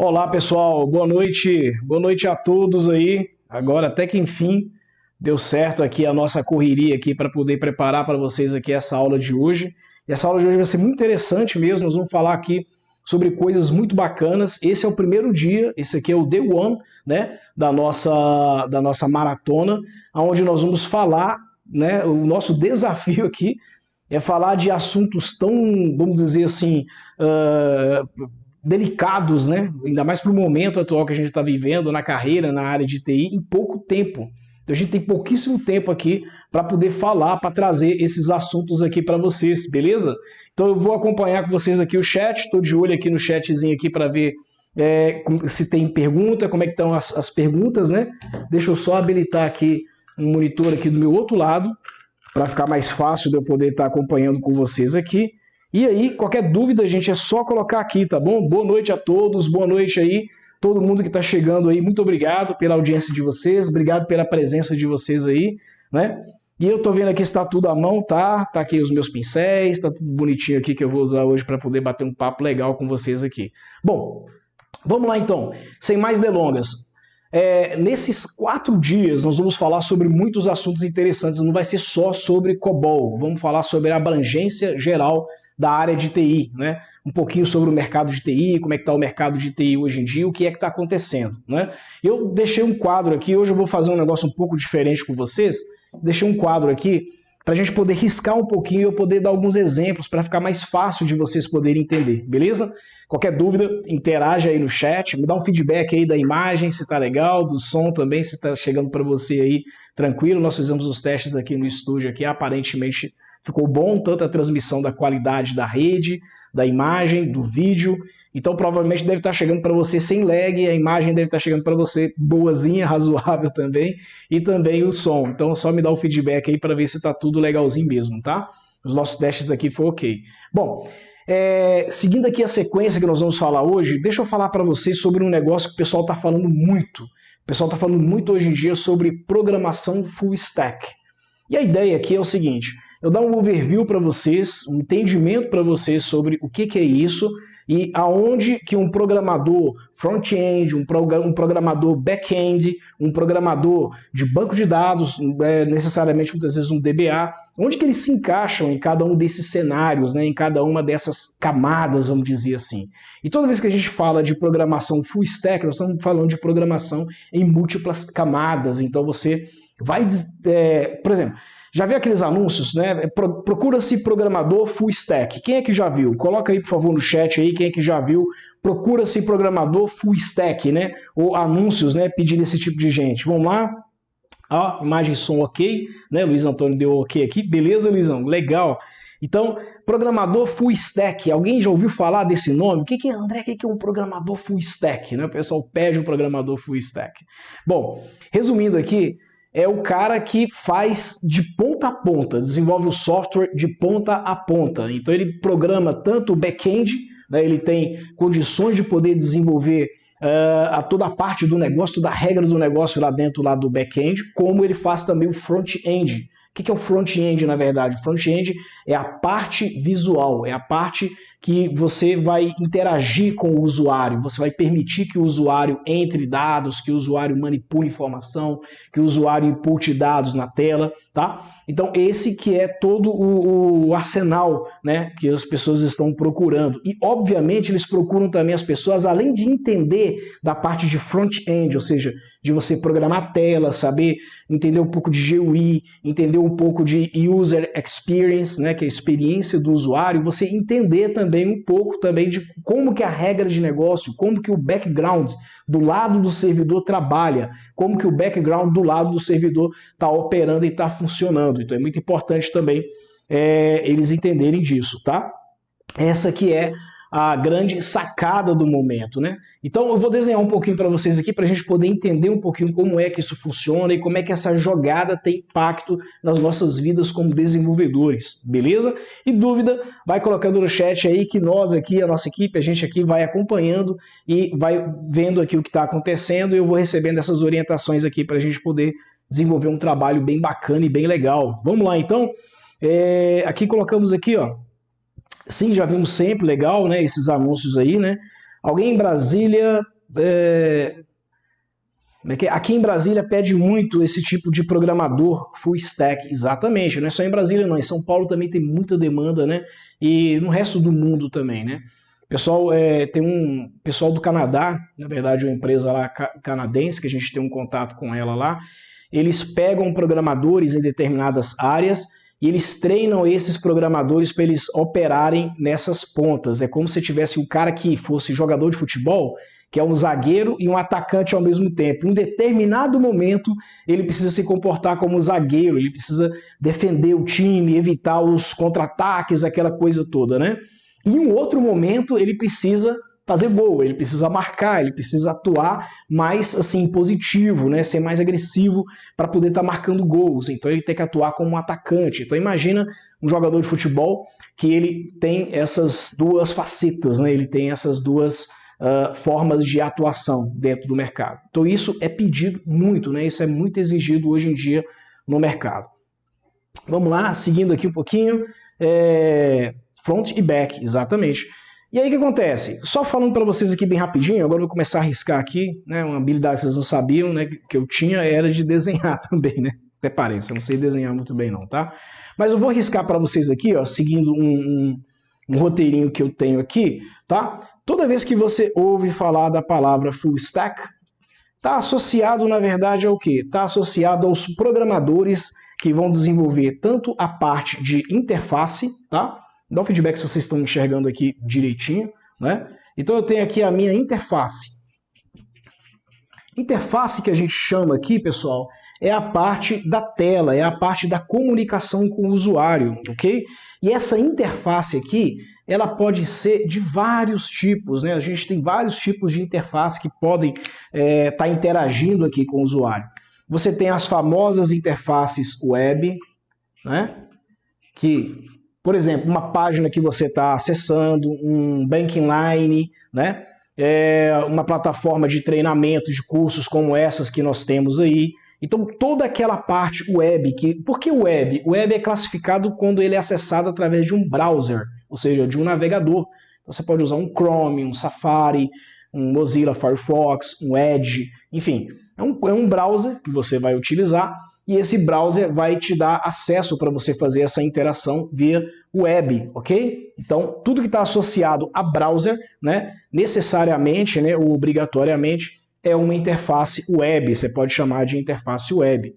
Olá pessoal, boa noite a todos aí. Agora até que enfim deu certo aqui a nossa correria aqui para poder preparar para vocês aqui essa aula de hoje. E essa aula de hoje vai ser muito interessante mesmo, nós vamos falar aqui sobre coisas muito bacanas. Esse é o primeiro dia, esse aqui é o Day One, né, da nossa maratona, onde nós vamos falar, né, o nosso desafio aqui é falar de assuntos tão, vamos dizer assim, delicados, né? Ainda mais para o momento atual que a gente está vivendo na carreira, na área de TI, em pouco tempo. Então a gente tem pouquíssimo tempo aqui para poder falar, para trazer esses assuntos aqui para vocês, beleza? Então eu vou acompanhar com vocês aqui o chat, estou de olho aqui no chatzinho aqui para ver se tem pergunta, como é que estão as perguntas, né? Deixa eu só habilitar aqui um monitor aqui do meu outro lado, para ficar mais fácil de eu poder estar acompanhando com vocês aqui. E aí, qualquer dúvida, gente, é só colocar aqui, tá bom? Boa noite a todos, boa noite aí, todo mundo que está chegando aí, muito obrigado pela audiência de vocês, obrigado pela presença de vocês aí, né? E eu tô vendo aqui se tá tudo à mão, tá? Tá aqui os meus pincéis, tá tudo bonitinho aqui que eu vou usar hoje para poder bater um papo legal com vocês aqui. Bom, vamos lá então, sem mais delongas. Nesses 4 dias nós vamos falar sobre muitos assuntos interessantes, não vai ser só sobre COBOL, vamos falar sobre a abrangência geral da área de TI, né? Um pouquinho sobre o mercado de TI, como é que está o mercado de TI hoje em dia, o que é que está acontecendo, né? Eu deixei um quadro aqui, hoje eu vou fazer um negócio um pouco diferente com vocês, deixei um quadro aqui para a gente poder riscar um pouquinho e eu poder dar alguns exemplos para ficar mais fácil de vocês poderem entender, beleza? Qualquer dúvida, interaja aí no chat, me dá um feedback aí da imagem, se tá legal, do som também, se tá chegando para você aí tranquilo. Nós fizemos os testes aqui no estúdio, aqui, aparentemente ficou bom, tanto a transmissão da qualidade da rede, da imagem, do vídeo. Então provavelmente deve estar chegando para você sem lag, a imagem deve estar chegando para você boazinha, razoável também, e também o som. Então só me dá o feedback aí para ver se tá tudo legalzinho mesmo, tá? Os nossos testes aqui foi ok. Bom, seguindo aqui a sequência que nós vamos falar hoje, deixa eu falar para vocês sobre um negócio que o pessoal está falando muito. O pessoal está falando muito hoje em dia sobre programação full stack. E a ideia aqui é o seguinte, eu dar um overview para vocês, um entendimento para vocês sobre o que é isso e aonde que um programador front-end, um programador back-end, um programador de banco de dados, necessariamente muitas vezes um DBA, onde que eles se encaixam em cada um desses cenários, né, em cada uma dessas camadas, vamos dizer assim. E toda vez que a gente fala de programação full stack, nós estamos falando de programação em múltiplas camadas, então você vai, por exemplo, já viu aqueles anúncios, né? Procura-se programador full stack. Quem é que já viu? Coloca aí, por favor, no chat aí, quem é que já viu? Procura-se programador full stack, né? Ou anúncios, né? Pedindo esse tipo de gente. Vamos lá. Ó, imagem e som ok, né? Luiz Antônio deu ok aqui. Beleza, Luizão? Legal. Então, programador full stack. Alguém já ouviu falar desse nome? André, o que é um programador full stack? Né? O pessoal pede um programador full stack. Bom, resumindo aqui, é o cara que faz de ponta a ponta, desenvolve o software de ponta a ponta. Então ele programa tanto o back-end, né, ele tem condições de poder desenvolver toda a parte do negócio, toda a regra do negócio lá dentro lá do back-end, como ele faz também o front-end. O que é o front-end, na verdade? O front-end é a parte visual, é a parte que você vai interagir com o usuário, você vai permitir que o usuário entre dados, que o usuário manipule informação, que o usuário inpute dados na tela, tá? Então esse que é todo o arsenal, né, que as pessoas estão procurando. E obviamente eles procuram também as pessoas, além de entender da parte de front-end, ou seja, de você programar a tela, saber entender um pouco de GUI, entender um pouco de User Experience, né, que é a experiência do usuário, você entender também um pouco também de como que a regra de negócio, como que o background do lado do servidor trabalha, como que o background do lado do servidor está operando e está funcionando. Então é muito importante também eles entenderem disso, tá? Essa que é a grande sacada do momento, né? Então eu vou desenhar um pouquinho para vocês aqui para a gente poder entender um pouquinho como é que isso funciona e como é que essa jogada tem impacto nas nossas vidas como desenvolvedores, beleza? E dúvida, vai colocando no chat aí que nós aqui, a nossa equipe, a gente aqui vai acompanhando e vai vendo aqui o que está acontecendo e eu vou recebendo essas orientações aqui para a gente poder desenvolver um trabalho bem bacana e bem legal. Vamos lá então? Aqui colocamos aqui, ó. Sim, já vimos sempre, legal, né, esses anúncios aí, né? Alguém em Brasília... Aqui em Brasília pede muito esse tipo de programador full stack, exatamente, não é só em Brasília não, em São Paulo também tem muita demanda, né? E no resto do mundo também, né? Pessoal, tem um pessoal do Canadá, na verdade uma empresa lá canadense, que a gente tem um contato com ela lá, eles pegam programadores em determinadas áreas e eles treinam esses programadores para eles operarem nessas pontas. É como se tivesse um cara que fosse jogador de futebol, que é um zagueiro e um atacante ao mesmo tempo. Em um determinado momento, ele precisa se comportar como um zagueiro, ele precisa defender o time, evitar os contra-ataques, aquela coisa toda, né? E em um outro momento, ele precisa fazer gol, ele precisa marcar, ele precisa atuar mais assim positivo, né? Ser mais agressivo para poder estar marcando gols. Então ele tem que atuar como um atacante. Então imagina um jogador de futebol que ele tem essas duas facetas, né? Ele tem essas duas formas de atuação dentro do mercado. Então isso é pedido muito, né? Isso é muito exigido hoje em dia no mercado. Vamos lá, seguindo aqui um pouquinho. Front e back, exatamente. E aí o que acontece? Só falando para vocês aqui bem rapidinho, agora eu vou começar a riscar aqui, né? Uma habilidade que vocês não sabiam, né? Que eu tinha era de desenhar também, né? Até parece, eu não sei desenhar muito bem não, tá? Mas eu vou riscar para vocês aqui, ó, seguindo um roteirinho que eu tenho aqui, tá? Toda vez que você ouve falar da palavra full stack, está associado, na verdade, ao quê? Está associado aos programadores que vão desenvolver tanto a parte de interface, tá? Dá um feedback se vocês estão enxergando aqui direitinho, né? Então eu tenho aqui a minha interface. Interface que a gente chama aqui, pessoal, é a parte da tela, é a parte da comunicação com o usuário, ok? E essa interface aqui, ela pode ser de vários tipos, né? A gente tem vários tipos de interface que podem estar interagindo aqui com o usuário. Você tem as famosas interfaces web, né? Que, por exemplo, uma página que você está acessando, um banking line, né? Uma plataforma de treinamento de cursos como essas que nós temos aí. Então, toda aquela parte web, por que web? O web é classificado quando ele é acessado através de um browser, ou seja, de um navegador. Então, você pode usar um Chrome, um Safari, um Mozilla Firefox, um Edge, enfim. É um browser que você vai utilizar e esse browser vai te dar acesso para você fazer essa interação via web, ok? Então, tudo que está associado a browser, né, necessariamente, né, ou obrigatoriamente, é uma interface web, você pode chamar de interface web.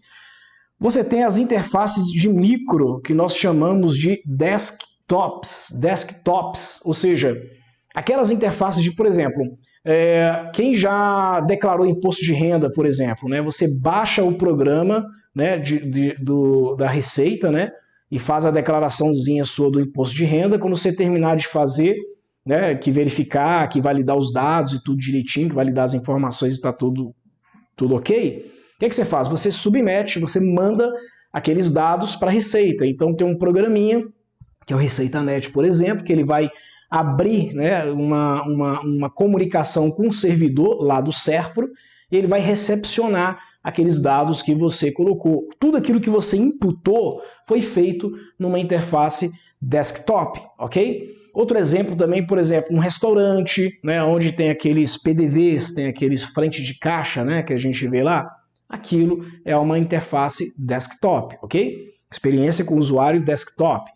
Você tem as interfaces de micro, que nós chamamos de desktops, ou seja, aquelas interfaces de, por exemplo, quem já declarou imposto de renda, por exemplo, né, você baixa o programa, né, da Receita, né, e faz a declaraçãozinha sua do imposto de renda. Quando você terminar de fazer, né, que verificar, que validar os dados e tudo direitinho, que validar as informações e está tudo ok, o que você faz? Você submete, você manda aqueles dados para a Receita. Então tem um programinha, que é o ReceitaNet, por exemplo, que ele vai abrir, né, uma comunicação com o servidor lá do Serpro, e ele vai recepcionar aqueles dados que você colocou. Tudo aquilo que você imputou foi feito numa interface desktop, ok? Outro exemplo também, por exemplo, um restaurante, né, onde tem aqueles PDVs, tem aqueles frente de caixa, né, que a gente vê lá. Aquilo é uma interface desktop, ok? Experiência com o usuário desktop.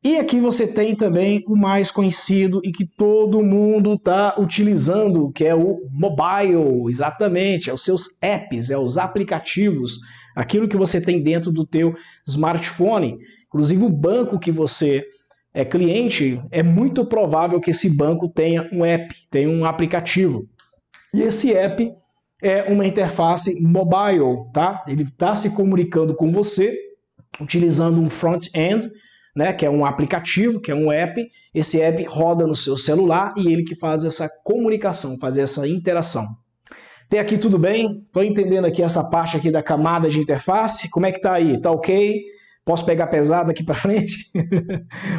E aqui você tem também o mais conhecido e que todo mundo está utilizando, que é o mobile, exatamente, é os seus apps, é os aplicativos, aquilo que você tem dentro do teu smartphone. Inclusive o banco que você é cliente, é muito provável que esse banco tenha um app, tenha um aplicativo. E esse app é uma interface mobile, tá? Ele está se comunicando com você utilizando um front-end, né, que é um aplicativo, que é um app. Esse app roda no seu celular e ele que faz essa comunicação, faz essa interação. Até aqui tudo bem? Estou entendendo aqui essa parte aqui da camada de interface. Como é que tá aí? Tá ok? Posso pegar pesado aqui para frente?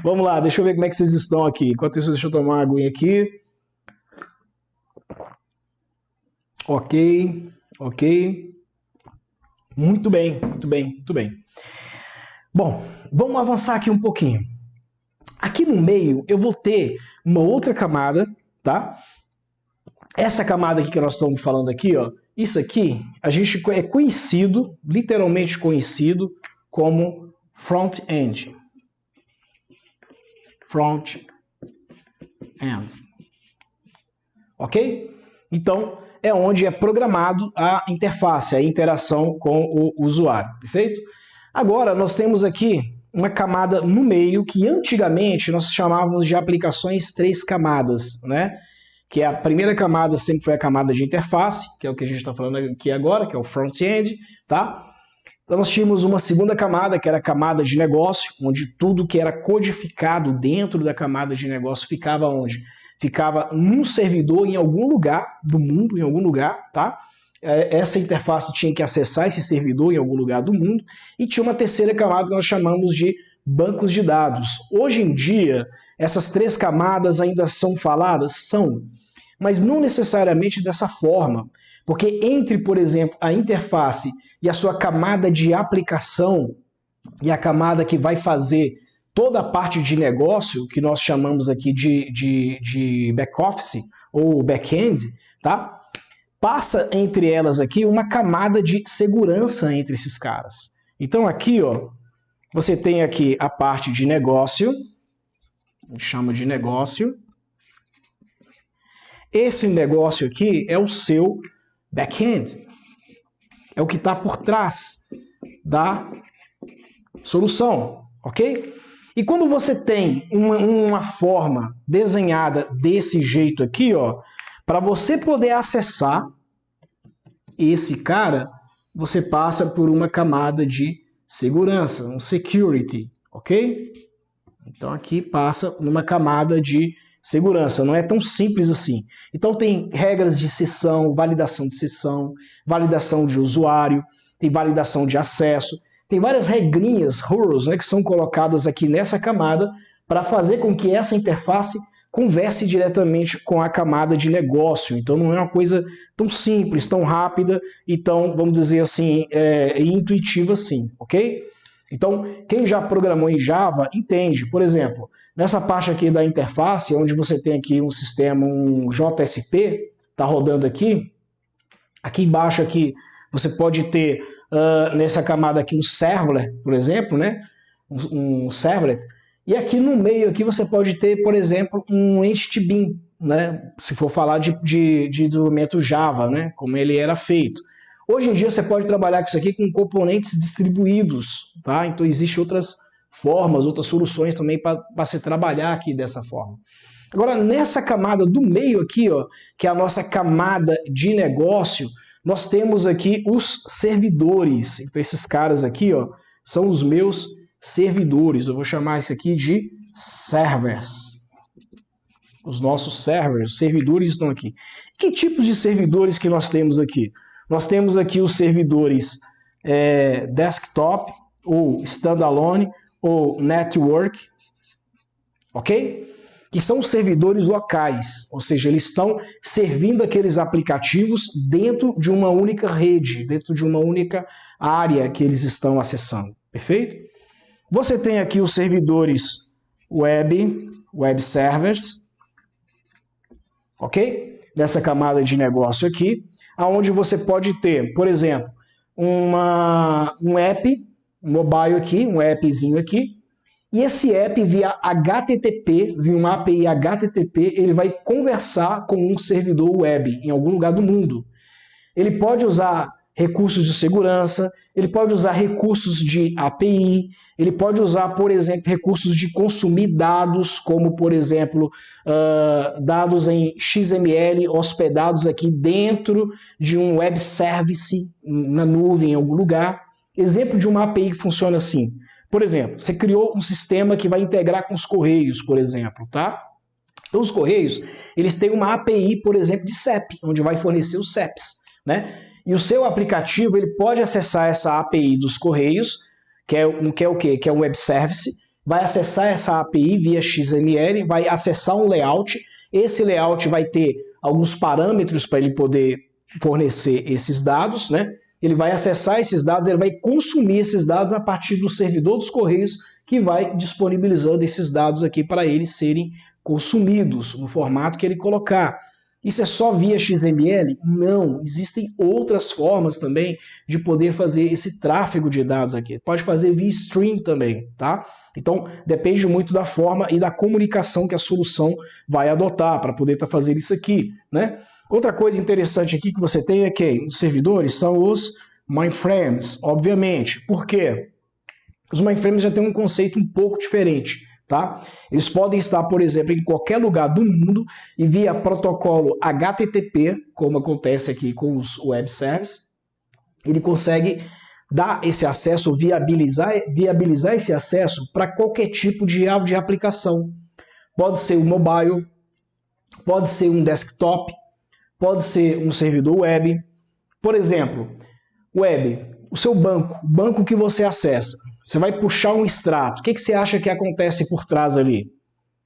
Vamos lá, deixa eu ver como é que vocês estão aqui. Enquanto isso, deixa eu tomar uma aguinha aqui. Ok, ok. Muito bem, muito bem, muito bem. Bom, vamos avançar aqui um pouquinho. Aqui no meio eu vou ter uma outra camada, tá? essa camada aqui que nós estamos falando aqui, ó, isso aqui a gente é conhecido, literalmente conhecido, como front-end. Front-end. Ok? Então, é onde é programado a interface, a interação com o usuário, perfeito? Agora, nós temos aqui uma camada no meio que antigamente nós chamávamos de aplicações 3 camadas, né? Que a primeira camada sempre foi a camada de interface, que é o que a gente está falando aqui agora, que é o front-end, tá? Então nós tínhamos uma segunda camada, que era a camada de negócio, onde tudo que era codificado dentro da camada de negócio ficava onde? Ficava num servidor em algum lugar do mundo, em algum lugar, tá? Essa interface tinha que acessar esse servidor em algum lugar do mundo, e tinha uma terceira camada que nós chamamos de bancos de dados. Hoje em dia, essas 3 camadas ainda são faladas? São, mas não necessariamente dessa forma, porque entre, por exemplo, a interface e a sua camada de aplicação e a camada que vai fazer toda a parte de negócio, que nós chamamos aqui de back-office ou back-end, tá? Passa entre elas aqui uma camada de segurança entre esses caras. Então aqui, ó, você tem aqui a parte de negócio, a gente chama de negócio. Esse negócio aqui é o seu back-end, é o que está por trás da solução, ok? E quando você tem uma forma desenhada desse jeito aqui, ó, para você poder acessar esse cara, você passa por uma camada de segurança, um security, ok? Então aqui passa numa camada de segurança, não é tão simples assim. Então tem regras de sessão, validação de usuário, tem validação de acesso, tem várias regrinhas, rules, né, que são colocadas aqui nessa camada para fazer com que essa interface converse diretamente com a camada de negócio. Então não é uma coisa tão simples, tão rápida e tão, vamos dizer assim, intuitiva assim, ok? Então, quem já programou em Java entende. Por exemplo, nessa parte aqui da interface, onde você tem aqui um sistema, um JSP, está rodando aqui, aqui embaixo aqui, você pode ter nessa camada aqui um servlet, por exemplo, né? Um servlet. E aqui no meio aqui você pode ter, por exemplo, um entity bean, né? Se for falar de desenvolvimento Java, né? Como ele era feito. Hoje em dia você pode trabalhar com isso aqui com componentes distribuídos, tá? Então existem outras formas, outras soluções também para se trabalhar aqui dessa forma. Agora, nessa camada do meio aqui, ó, que é a nossa camada de negócio, nós temos aqui os servidores. Então esses caras aqui, ó, são os meus servidores. Eu vou chamar isso aqui de servers. Os nossos servers, os servidores estão aqui. Que tipos de servidores que nós temos aqui? Nós temos aqui os servidores desktop, ou standalone, ou network, ok? Que são servidores locais, ou seja, eles estão servindo aqueles aplicativos dentro de uma única rede, dentro de uma única área que eles estão acessando, perfeito? Você tem aqui os servidores web servers, ok? Nessa camada de negócio aqui, onde você pode ter, por exemplo, um app mobile aqui, um appzinho aqui, e esse app via HTTP, via uma API HTTP, ele vai conversar com um servidor web em algum lugar do mundo. Ele pode usar recursos de segurança, ele pode usar recursos de API, ele pode usar, por exemplo, recursos de consumir dados, como, por exemplo, dados em XML hospedados aqui dentro de um web service, na nuvem, em algum lugar. Exemplo de uma API que funciona assim. Por exemplo, você criou um sistema que vai integrar com os Correios, por exemplo, tá? Então, os Correios, eles têm uma API, por exemplo, de CEP, onde vai fornecer os CEPs, né? E o seu aplicativo, ele pode acessar essa API dos Correios, que é o quê? Que é um web service, vai acessar essa API via XML, vai acessar um layout, esse layout vai ter alguns parâmetros para ele poder fornecer esses dados, né? Ele vai acessar esses dados, ele vai consumir esses dados a partir do servidor dos Correios, que vai disponibilizando esses dados aqui para eles serem consumidos no formato que ele colocar. Isso é só via XML? Não, existem outras formas também de poder fazer esse tráfego de dados aqui. Pode fazer via stream também, tá? Então, depende muito da forma e da comunicação que a solução vai adotar para poder estar fazendo isso aqui, né? Outra coisa interessante aqui que você tem é que os servidores são os mainframes, obviamente. Por quê? Os mainframes já têm um conceito um pouco diferente. Tá? Eles podem estar, por exemplo, em qualquer lugar do mundo e via protocolo HTTP, como acontece aqui com os web services, ele consegue dar esse acesso, viabilizar esse acesso para qualquer tipo de aplicação. Pode ser um mobile, pode ser um desktop, pode ser um servidor web. Por exemplo, web, o seu banco, o banco que você acessa. Você vai puxar um extrato. O que você acha que acontece por trás ali?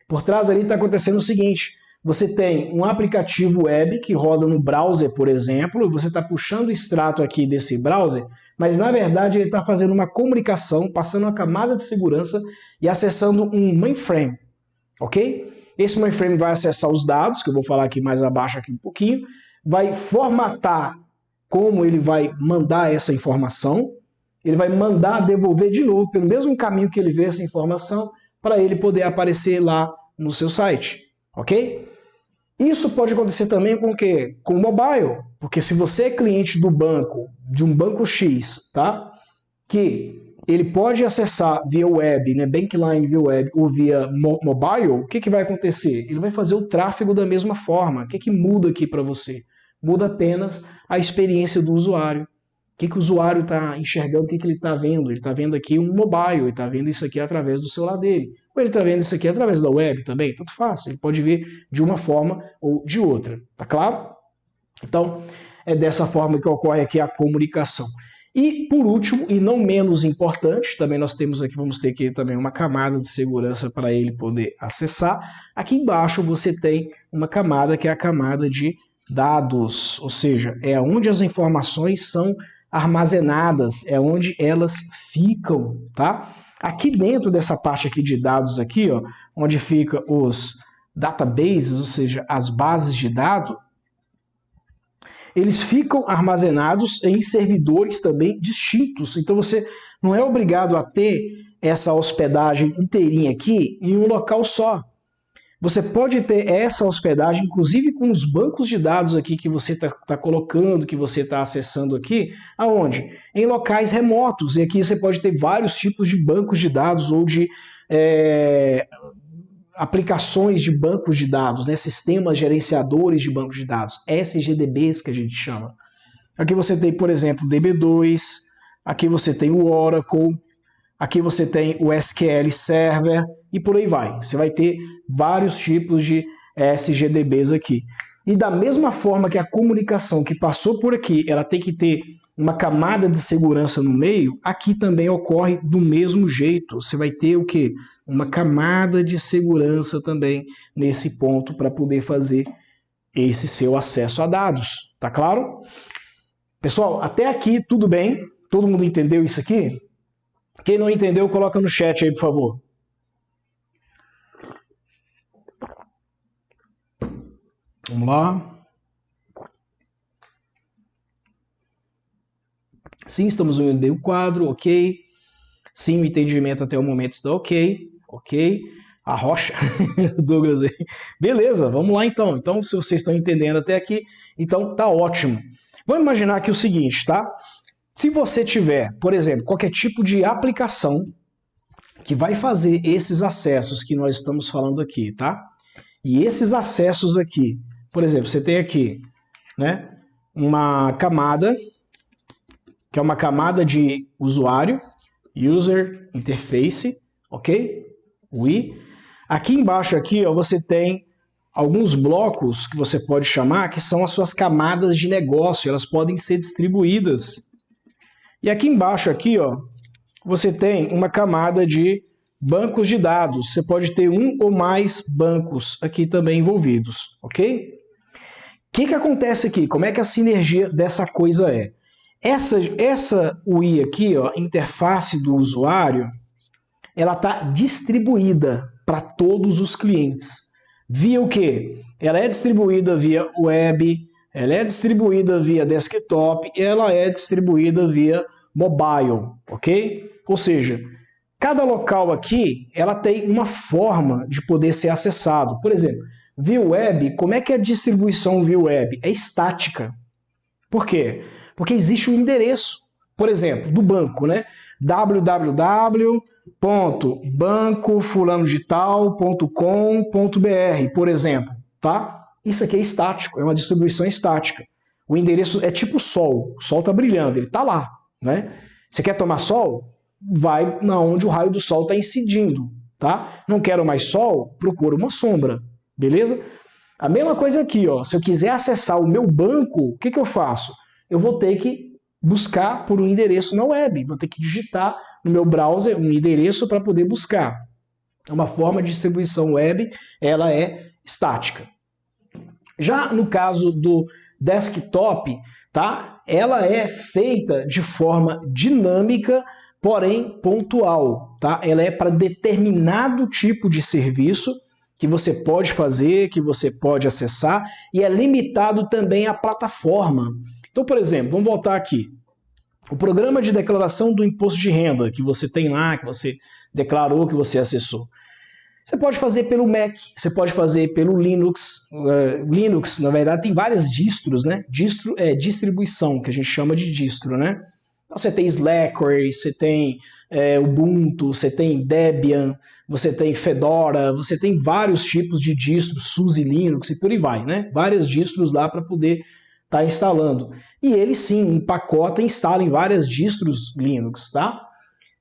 Por trás ali está acontecendo o seguinte. Você tem um aplicativo web que roda no browser, por exemplo, e você está puxando o extrato aqui desse browser, mas na verdade ele está fazendo uma comunicação, passando uma camada de segurança e acessando um mainframe. Ok? Esse mainframe vai acessar os dados, que eu vou falar aqui mais abaixo aqui um pouquinho, vai formatar como ele vai mandar essa informação, ele vai mandar devolver de novo pelo mesmo caminho que ele vê essa informação para ele poder aparecer lá no seu site, ok? Isso pode acontecer também com o quê? Com o mobile, porque se você é cliente do banco, de um banco X, tá? Que ele pode acessar via web, né? Bankline via web ou via mobile, o que vai acontecer? Ele vai fazer o tráfego da mesma forma. O que muda aqui para você? Muda apenas a experiência do usuário. O que o usuário está enxergando, o que ele está vendo? Ele está vendo aqui um mobile, ele está vendo isso aqui através do celular dele. Ou ele está vendo isso aqui através da web também, tanto faz. Ele pode ver de uma forma ou de outra, tá claro? Então, é dessa forma que ocorre aqui a comunicação. E, por último, e não menos importante, também nós temos aqui, vamos ter aqui também uma camada de segurança para ele poder acessar. Aqui embaixo você tem uma camada que é a camada de dados, ou seja, é onde as informações são armazenadas, é onde elas ficam, tá? Aqui dentro dessa parte aqui de dados aqui, ó, onde fica os databases, ou seja, as bases de dados, eles ficam armazenados em servidores também distintos. Então você não é obrigado a ter essa hospedagem inteirinha aqui em um local só. Você pode ter essa hospedagem, inclusive com os bancos de dados aqui que você está colocando, que você está acessando aqui, aonde? Em locais remotos. E aqui você pode ter vários tipos de bancos de dados ou de aplicações de bancos de dados, né? Sistemas gerenciadores de bancos de dados, SGDBs que a gente chama. Aqui você tem, por exemplo, DB2, aqui você tem o Oracle, aqui você tem o SQL Server e por aí vai. Você vai ter vários tipos de SGDBs aqui. E da mesma forma que a comunicação que passou por aqui, ela tem que ter uma camada de segurança no meio, aqui também ocorre do mesmo jeito. Você vai ter o quê? Uma camada de segurança também nesse ponto para poder fazer esse seu acesso a dados. Tá claro? Pessoal, até aqui tudo bem? Todo mundo entendeu isso aqui? Quem não entendeu, coloca no chat aí, por favor. Vamos lá. Sim, estamos vendo bem o quadro, ok. Sim, o entendimento até o momento está ok. Ok. A rocha, Douglas aí. Beleza, vamos lá então. Então, se vocês estão entendendo até aqui, então tá ótimo. Vamos imaginar aqui o seguinte, tá? Se você tiver, por exemplo, qualquer tipo de aplicação que vai fazer esses acessos que nós estamos falando aqui, tá? E esses acessos aqui, por exemplo, você tem aqui, né, uma camada, que é uma camada de usuário, User Interface, ok? UI. Aqui embaixo aqui, ó, você tem alguns blocos que você pode chamar, que são as suas camadas de negócio, elas podem ser distribuídas. E aqui embaixo aqui, ó, você tem uma camada de bancos de dados. Você pode ter um ou mais bancos aqui também envolvidos, ok? O que acontece aqui? Como é que a sinergia dessa coisa é? Essa UI aqui, ó, interface do usuário, ela está distribuída para todos os clientes. Via o quê? Ela é distribuída via web, ela é distribuída via desktop e ela é distribuída via mobile, ok? Ou seja, cada local aqui, ela tem uma forma de poder ser acessado. Por exemplo, via web, como é que é a distribuição via web? É estática. Por quê? Porque existe um endereço, por exemplo, do banco, né? www.bancofulanodetal.com.br, por exemplo, tá? Isso aqui é estático, é uma distribuição estática. O endereço é tipo sol está brilhando, ele está lá, né? Você quer tomar sol? Vai na onde o raio do sol está incidindo, tá? Não quero mais sol? Procura uma sombra, beleza? A mesma coisa aqui, ó. Se eu quiser acessar o meu banco, o que eu faço? Eu vou ter que buscar por um endereço na web, vou ter que digitar no meu browser um endereço para poder buscar. É uma forma de distribuição web, ela é estática. Já no caso do desktop, tá? Ela é feita de forma dinâmica, porém pontual, tá? Ela é para determinado tipo de serviço que você pode fazer, que você pode acessar, e é limitado também à plataforma. Então, por exemplo, vamos voltar aqui. O programa de declaração do imposto de renda que você tem lá, que você declarou, que você acessou. Você pode fazer pelo Mac, você pode fazer pelo Linux. Linux, na verdade, tem várias distros, né? Distro é distribuição, que a gente chama de distro, né? Então, você tem Slackware, você tem Ubuntu, você tem Debian, você tem Fedora, você tem vários tipos de distros, SUSE Linux e por aí vai, né? Várias distros lá para poder estar instalando. E ele sim, empacota e instala em várias distros Linux, tá?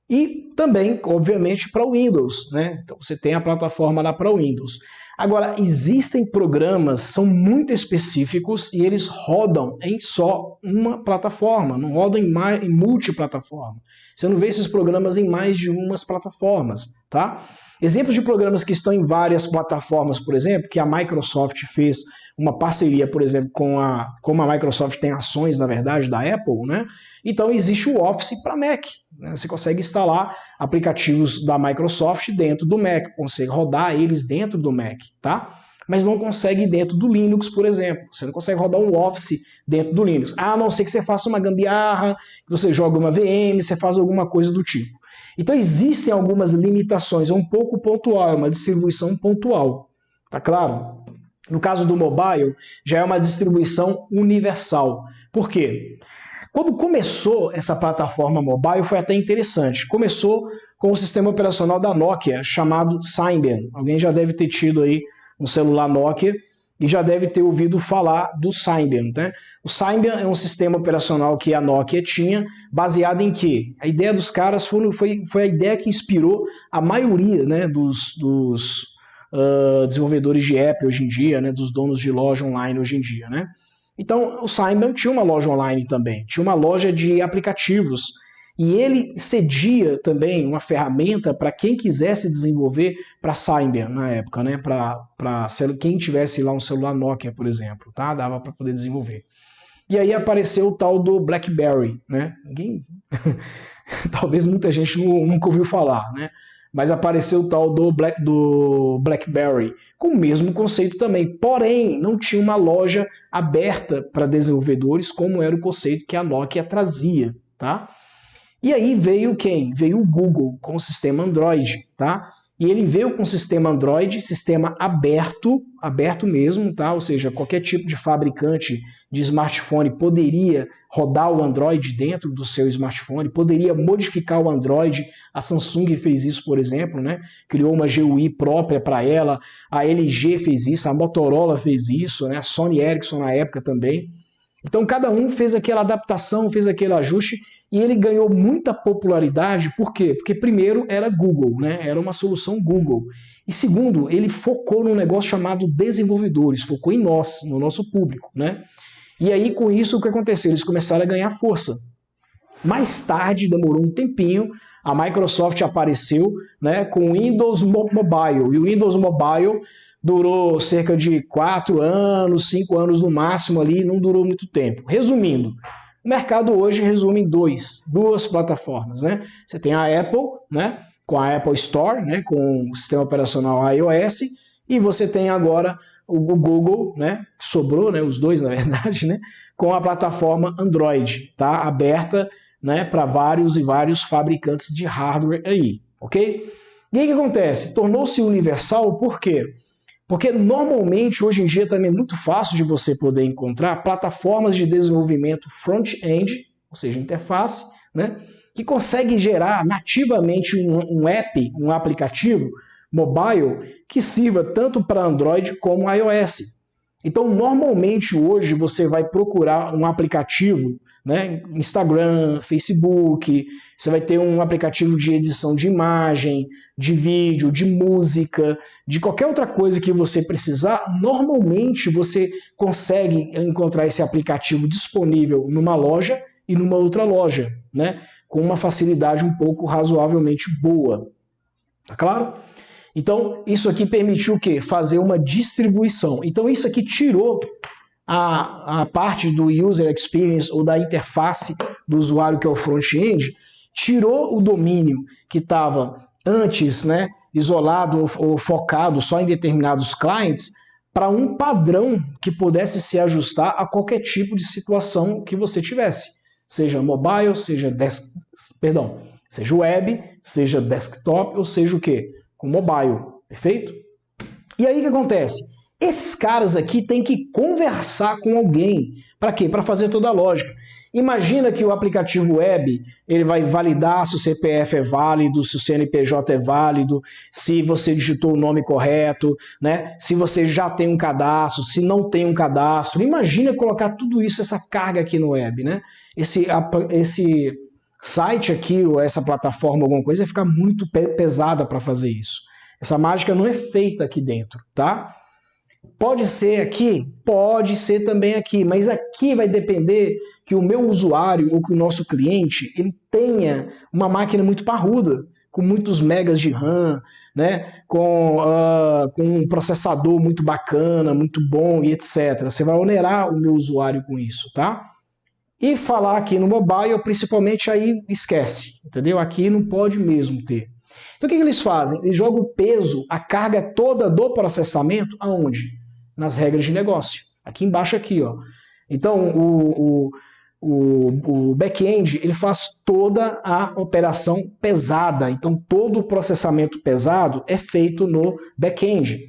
E também, obviamente, para o Windows, né? Então você tem a plataforma lá para o Windows. Agora, existem programas, são muito específicos e eles rodam em só uma plataforma, não rodam em multiplataforma. Você não vê esses programas em mais de umas plataformas, tá? Exemplos de programas que estão em várias plataformas, por exemplo, que a Microsoft fez uma parceria, por exemplo, como a Microsoft tem ações, na verdade, da Apple, né? Então existe o Office para Mac, né? Você consegue instalar aplicativos da Microsoft dentro do Mac, consegue rodar eles dentro do Mac, tá? Mas não consegue dentro do Linux, por exemplo. Você não consegue rodar um Office dentro do Linux, a não ser que você faça uma gambiarra, que você joga uma VM, você faz alguma coisa do tipo. Então existem algumas limitações, é um pouco pontual, é uma distribuição pontual, tá claro? No caso do mobile, já é uma distribuição universal. Por quê? Quando começou essa plataforma mobile foi até interessante. Começou com o sistema operacional da Nokia, chamado Symbian. Alguém já deve ter tido aí um celular Nokia e já deve ter ouvido falar do Symbian, né? O Symbian é um sistema operacional que a Nokia tinha, baseado em quê? A ideia dos caras foi a ideia que inspirou a maioria, né, dos desenvolvedores de app hoje em dia, né, dos donos de loja online hoje em dia, né? Então o Symbian tinha uma loja online também, tinha uma loja de aplicativos e ele cedia também uma ferramenta para quem quisesse desenvolver para Symbian na época, né? Para quem tivesse lá um celular Nokia, por exemplo, tá? Dava para poder desenvolver. E aí apareceu o tal do BlackBerry, né? Talvez muita gente nunca ouviu falar, né? Mas apareceu o tal do BlackBerry, com o mesmo conceito também. Porém, não tinha uma loja aberta para desenvolvedores, como era o conceito que a Nokia trazia, tá? E aí veio quem? Veio o Google com o sistema Android, tá? E ele veio com o sistema Android, sistema aberto mesmo, tá? Ou seja, qualquer tipo de fabricante de smartphone poderia rodar o Android dentro do seu smartphone, poderia modificar o Android. A Samsung fez isso, por exemplo, né? Criou uma GUI própria para ela, a LG fez isso, a Motorola fez isso, né? A Sony Ericsson na época também. Então cada um fez aquela adaptação, fez aquele ajuste e ele ganhou muita popularidade. Por quê? Porque primeiro era Google, né? Era uma solução Google. E segundo, ele focou num negócio chamado desenvolvedores, focou em nós, no nosso público, né? E aí com isso o que aconteceu? Eles começaram a ganhar força. Mais tarde, demorou um tempinho, a Microsoft apareceu, né, com o Windows Mobile. E o Windows Mobile durou cerca de 4 anos, 5 anos no máximo ali, não durou muito tempo. Resumindo, o mercado hoje resume em duas plataformas, né? Você tem a Apple, né, com a Apple Store, né, com o sistema operacional iOS, E você tem agora o Google, né, que sobrou, né, os dois na verdade, né, com a plataforma Android, tá, aberta, né, para vários e vários fabricantes de hardware aí, ok? E aí o que acontece? Tornou-se universal por quê? Porque normalmente, hoje em dia, também é muito fácil de você poder encontrar plataformas de desenvolvimento front-end, ou seja, interface, né, que conseguem gerar nativamente um app, um aplicativo mobile que sirva tanto para Android como iOS. Então, normalmente, hoje, você vai procurar um aplicativo, né, Instagram, Facebook, você vai ter um aplicativo de edição de imagem, de vídeo, de música, de qualquer outra coisa que você precisar, normalmente você consegue encontrar esse aplicativo disponível numa loja e numa outra loja, né, com uma facilidade um pouco razoavelmente boa. Tá claro? Então, isso aqui permitiu o quê? Fazer uma distribuição. Então, isso aqui tirou a parte do user experience ou da interface do usuário, que é o front-end, tirou o domínio que estava antes, né, isolado ou focado só em determinados clients, para um padrão que pudesse se ajustar a qualquer tipo de situação que você tivesse. Seja mobile, seja seja web, seja desktop, ou seja o quê? Com mobile, perfeito? E aí o que acontece? Esses caras aqui têm que conversar com alguém. Para quê? Para fazer toda a lógica. Imagina que o aplicativo web ele vai validar se o CPF é válido, se o CNPJ é válido, se você digitou o nome correto, né? Se você já tem um cadastro, se não tem um cadastro. Imagina colocar tudo isso, essa carga aqui no web, né? Esse site aqui, ou essa plataforma, alguma coisa, vai ficar muito pesada para fazer isso. Essa mágica não é feita aqui dentro, tá? Pode ser aqui? Pode ser também aqui, mas aqui vai depender que o meu usuário ou que o nosso cliente ele tenha uma máquina muito parruda, com muitos megas de RAM, né? com um processador muito bacana, muito bom e etc. Você vai onerar o meu usuário com isso, tá? E falar aqui no mobile, principalmente, aí esquece, entendeu? Aqui não pode mesmo ter. Então o que eles fazem? Eles jogam o peso, a carga toda do processamento, aonde? Nas regras de negócio. Aqui embaixo, aqui, ó. Então o back-end ele faz toda a operação pesada. Então todo o processamento pesado é feito no back-end.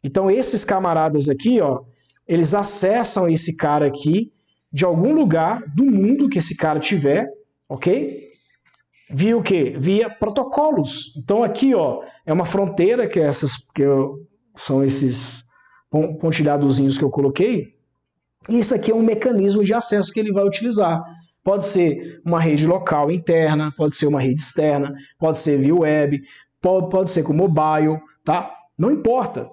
Então esses camaradas aqui, ó, eles acessam esse cara aqui de algum lugar do mundo que esse cara tiver, ok? Via o quê? Via protocolos. Então aqui, ó, é uma fronteira que são esses pontilhadozinhos que eu coloquei. Isso aqui é um mecanismo de acesso que ele vai utilizar. Pode ser uma rede local interna, pode ser uma rede externa, pode ser via web, pode ser com mobile, tá? Não importa.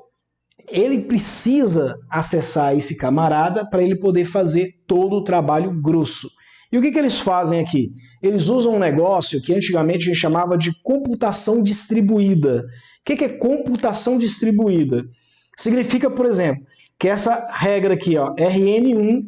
Ele precisa acessar esse camarada para ele poder fazer todo o trabalho grosso. E o que eles fazem aqui? Eles usam um negócio que antigamente a gente chamava de computação distribuída. O que é computação distribuída? Significa, por exemplo, que essa regra aqui, ó, RN1,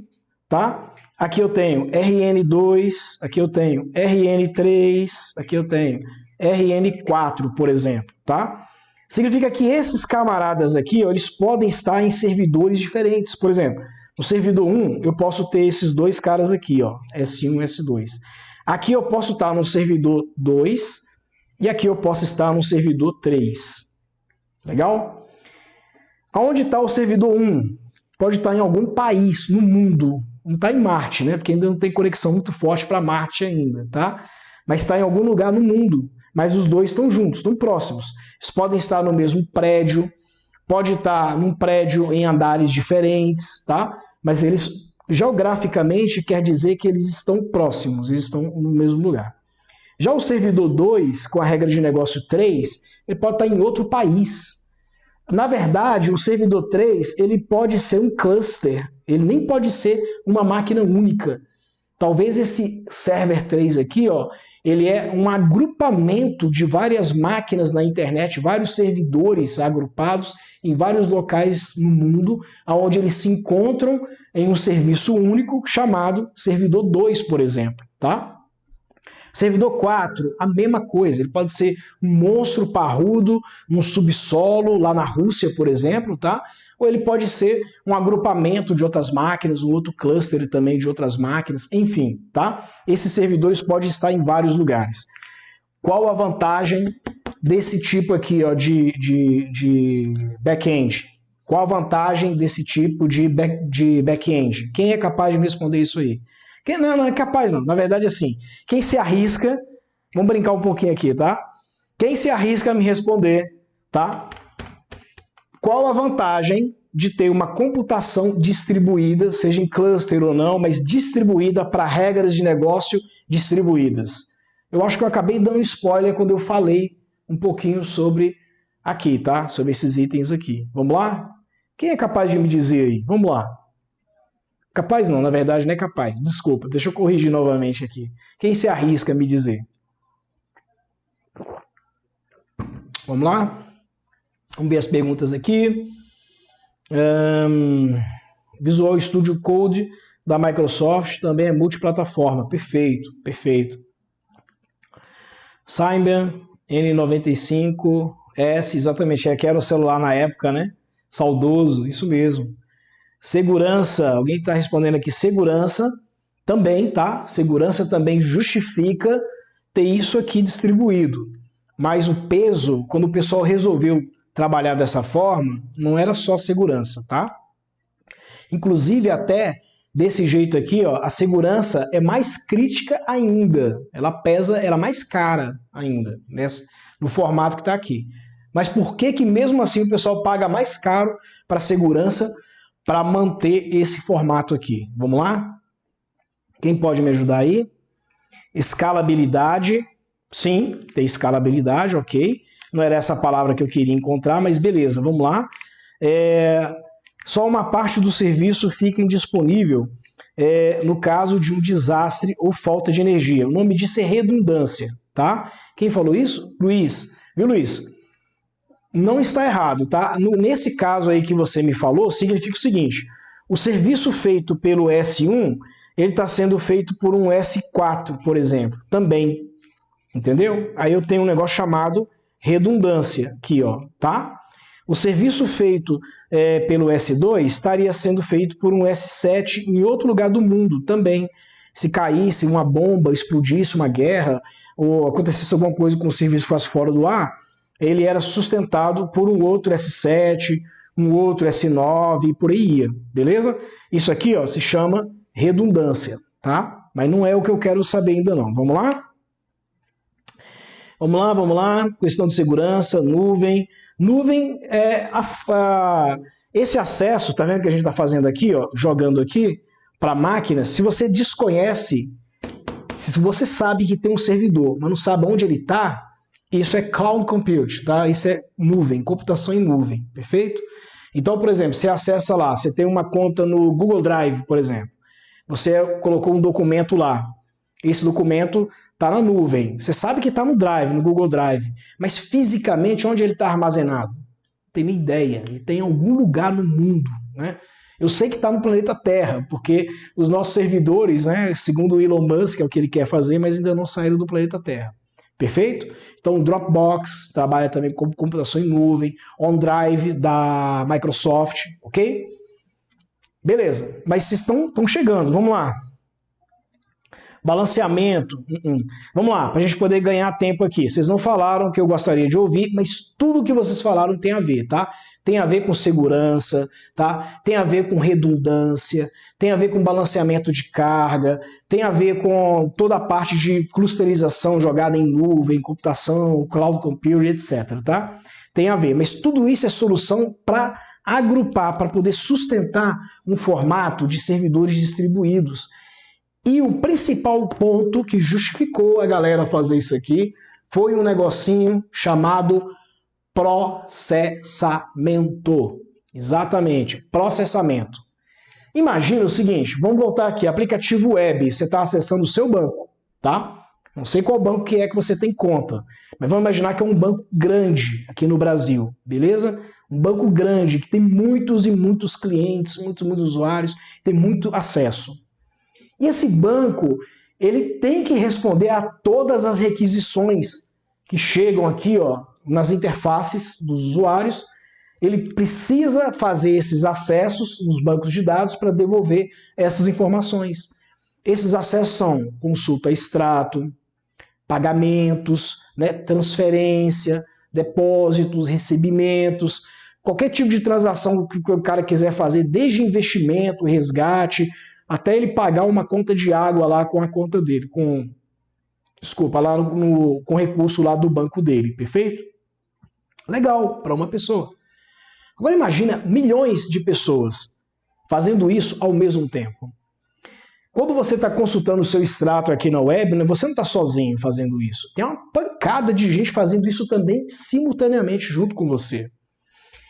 tá? Aqui eu tenho RN2, aqui eu tenho RN3, aqui eu tenho RN4, por exemplo, tá? Significa que esses camaradas aqui, ó, eles podem estar em servidores diferentes. Por exemplo, no servidor 1, eu posso ter esses dois caras aqui, ó, S1 e S2. Aqui eu posso estar no servidor 2 e aqui eu posso estar no servidor 3. Legal? Aonde está o servidor 1? Pode estar em algum país no mundo. Não está em Marte, né? Porque ainda não tem conexão muito forte para Marte ainda, tá? Mas está em algum lugar no mundo. Mas os dois estão juntos, estão próximos. Eles podem estar no mesmo prédio, pode estar num prédio em andares diferentes, tá? Mas eles, geograficamente, quer dizer que eles estão próximos, eles estão no mesmo lugar. Já o servidor 2, com a regra de negócio 3, ele pode estar em outro país. Na verdade, o servidor 3, ele pode ser um cluster, ele nem pode ser uma máquina única. Talvez esse server 3 aqui, ó, ele é um agrupamento de várias máquinas na internet, vários servidores agrupados em vários locais no mundo, onde eles se encontram em um serviço único chamado servidor 2, por exemplo, tá? Servidor 4, a mesma coisa, ele pode ser um monstro parrudo no subsolo, lá na Rússia, por exemplo, tá? Ou ele pode ser um agrupamento de outras máquinas, um outro cluster também de outras máquinas, enfim, tá? Esses servidores podem estar em vários lugares. Qual a vantagem desse tipo aqui, ó, de back-end? Qual a vantagem desse tipo de back-end? Quem é capaz de me responder isso aí? Não é capaz não, na verdade assim, quem se arrisca, vamos brincar um pouquinho aqui, tá? Quem se arrisca a me responder, tá? Qual a vantagem de ter uma computação distribuída, seja em cluster ou não, mas distribuída para regras de negócio distribuídas? Eu acho que eu acabei dando spoiler quando eu falei um pouquinho sobre aqui, tá? Sobre esses itens aqui. Vamos lá? Quem é capaz de me dizer aí? Vamos lá. Capaz não, na verdade não é capaz. Desculpa, deixa eu corrigir novamente aqui. Quem se arrisca a me dizer? Vamos lá? Vamos ver as perguntas aqui. Visual Studio Code da Microsoft também é multiplataforma. Perfeito, perfeito. Symbian N95S, exatamente, que era o celular na época, né? Saudoso, isso mesmo. Segurança, alguém está respondendo aqui, segurança também, tá? Segurança também justifica ter isso aqui distribuído. Mas o peso, quando o pessoal resolveu trabalhar dessa forma, não era só segurança, tá? Inclusive, até desse jeito aqui, ó, a segurança é mais crítica ainda. Ela pesa, ela é mais cara ainda, no formato que está aqui. Mas por que mesmo assim o pessoal paga mais caro para segurança para manter esse formato aqui? Vamos lá? Quem pode me ajudar aí? Escalabilidade. Sim, tem escalabilidade, ok. Não era essa palavra que eu queria encontrar, mas beleza, vamos lá. Só uma parte do serviço fica indisponível no caso de um desastre ou falta de energia. O nome disso é redundância, tá? Quem falou isso? Luiz. Viu, Luiz? Não está errado, tá? Nesse caso aí que você me falou, significa o seguinte: o serviço feito pelo S1, ele está sendo feito por um S4, por exemplo, também. Entendeu? Aí eu tenho um negócio chamado redundância aqui, ó, tá? O serviço feito pelo S2 estaria sendo feito por um S7 em outro lugar do mundo também. Se caísse uma bomba, explodisse uma guerra, ou acontecesse alguma coisa com o serviço fosse fora do ar, ele era sustentado por um outro S7, um outro S9 e por aí ia, beleza? Isso aqui, ó, se chama redundância, tá? Mas não é o que eu quero saber ainda não. Vamos lá? Vamos lá. Questão de segurança, nuvem. Nuvem é esse acesso, tá vendo que a gente está fazendo aqui, ó, jogando aqui para a máquina. Se você desconhece, se você sabe que tem um servidor, mas não sabe onde ele está, isso é cloud compute, tá? Isso é nuvem, computação em nuvem, perfeito? Então, por exemplo, você acessa lá, você tem uma conta no Google Drive, por exemplo. Você colocou um documento lá. Esse documento está na nuvem. Você sabe que está no Drive, no Google Drive. Mas fisicamente, onde ele está armazenado? Não tenho nem ideia. Ele tem em algum lugar no mundo, né? Eu sei que está no planeta Terra, porque os nossos servidores, né, segundo o Elon Musk, é o que ele quer fazer, mas ainda não saíram do planeta Terra. Perfeito? Então o Dropbox trabalha também com computação em nuvem, OneDrive da Microsoft, ok? Beleza, mas vocês estão chegando, vamos lá. Balanceamento, vamos lá, para a gente poder ganhar tempo aqui. Vocês não falaram que eu gostaria de ouvir, mas tudo que vocês falaram tem a ver, tá? Tem a ver com segurança, tá? Tem a ver com redundância, tem a ver com balanceamento de carga, tem a ver com toda a parte de clusterização jogada em nuvem, computação, cloud computing, etc, tá? Tem a ver, mas tudo isso é solução para agrupar, para poder sustentar um formato de servidores distribuídos. E o principal ponto que justificou a galera fazer isso aqui foi um negocinho chamado processamento. Exatamente, processamento. Imagina o seguinte, vamos voltar aqui, aplicativo web, você está acessando o seu banco, tá? Não sei qual banco que é que você tem conta, mas vamos imaginar que é um banco grande aqui no Brasil, beleza? Um banco grande, que tem muitos e muitos clientes, muitos usuários, tem muito acesso. E esse banco, ele tem que responder a todas as requisições que chegam aqui, ó, nas interfaces dos usuários. Ele precisa fazer esses acessos nos bancos de dados para devolver essas informações. Esses acessos são consulta extrato, pagamentos, né, transferência, depósitos, recebimentos, qualquer tipo de transação que o cara quiser fazer, desde investimento, resgate, até ele pagar uma conta de água lá com a conta dele, com recurso lá do banco dele, perfeito? Legal, para uma pessoa. Agora imagina milhões de pessoas fazendo isso ao mesmo tempo. Quando você está consultando o seu extrato aqui na web, né, você não está sozinho fazendo isso. Tem uma pancada de gente fazendo isso também simultaneamente junto com você.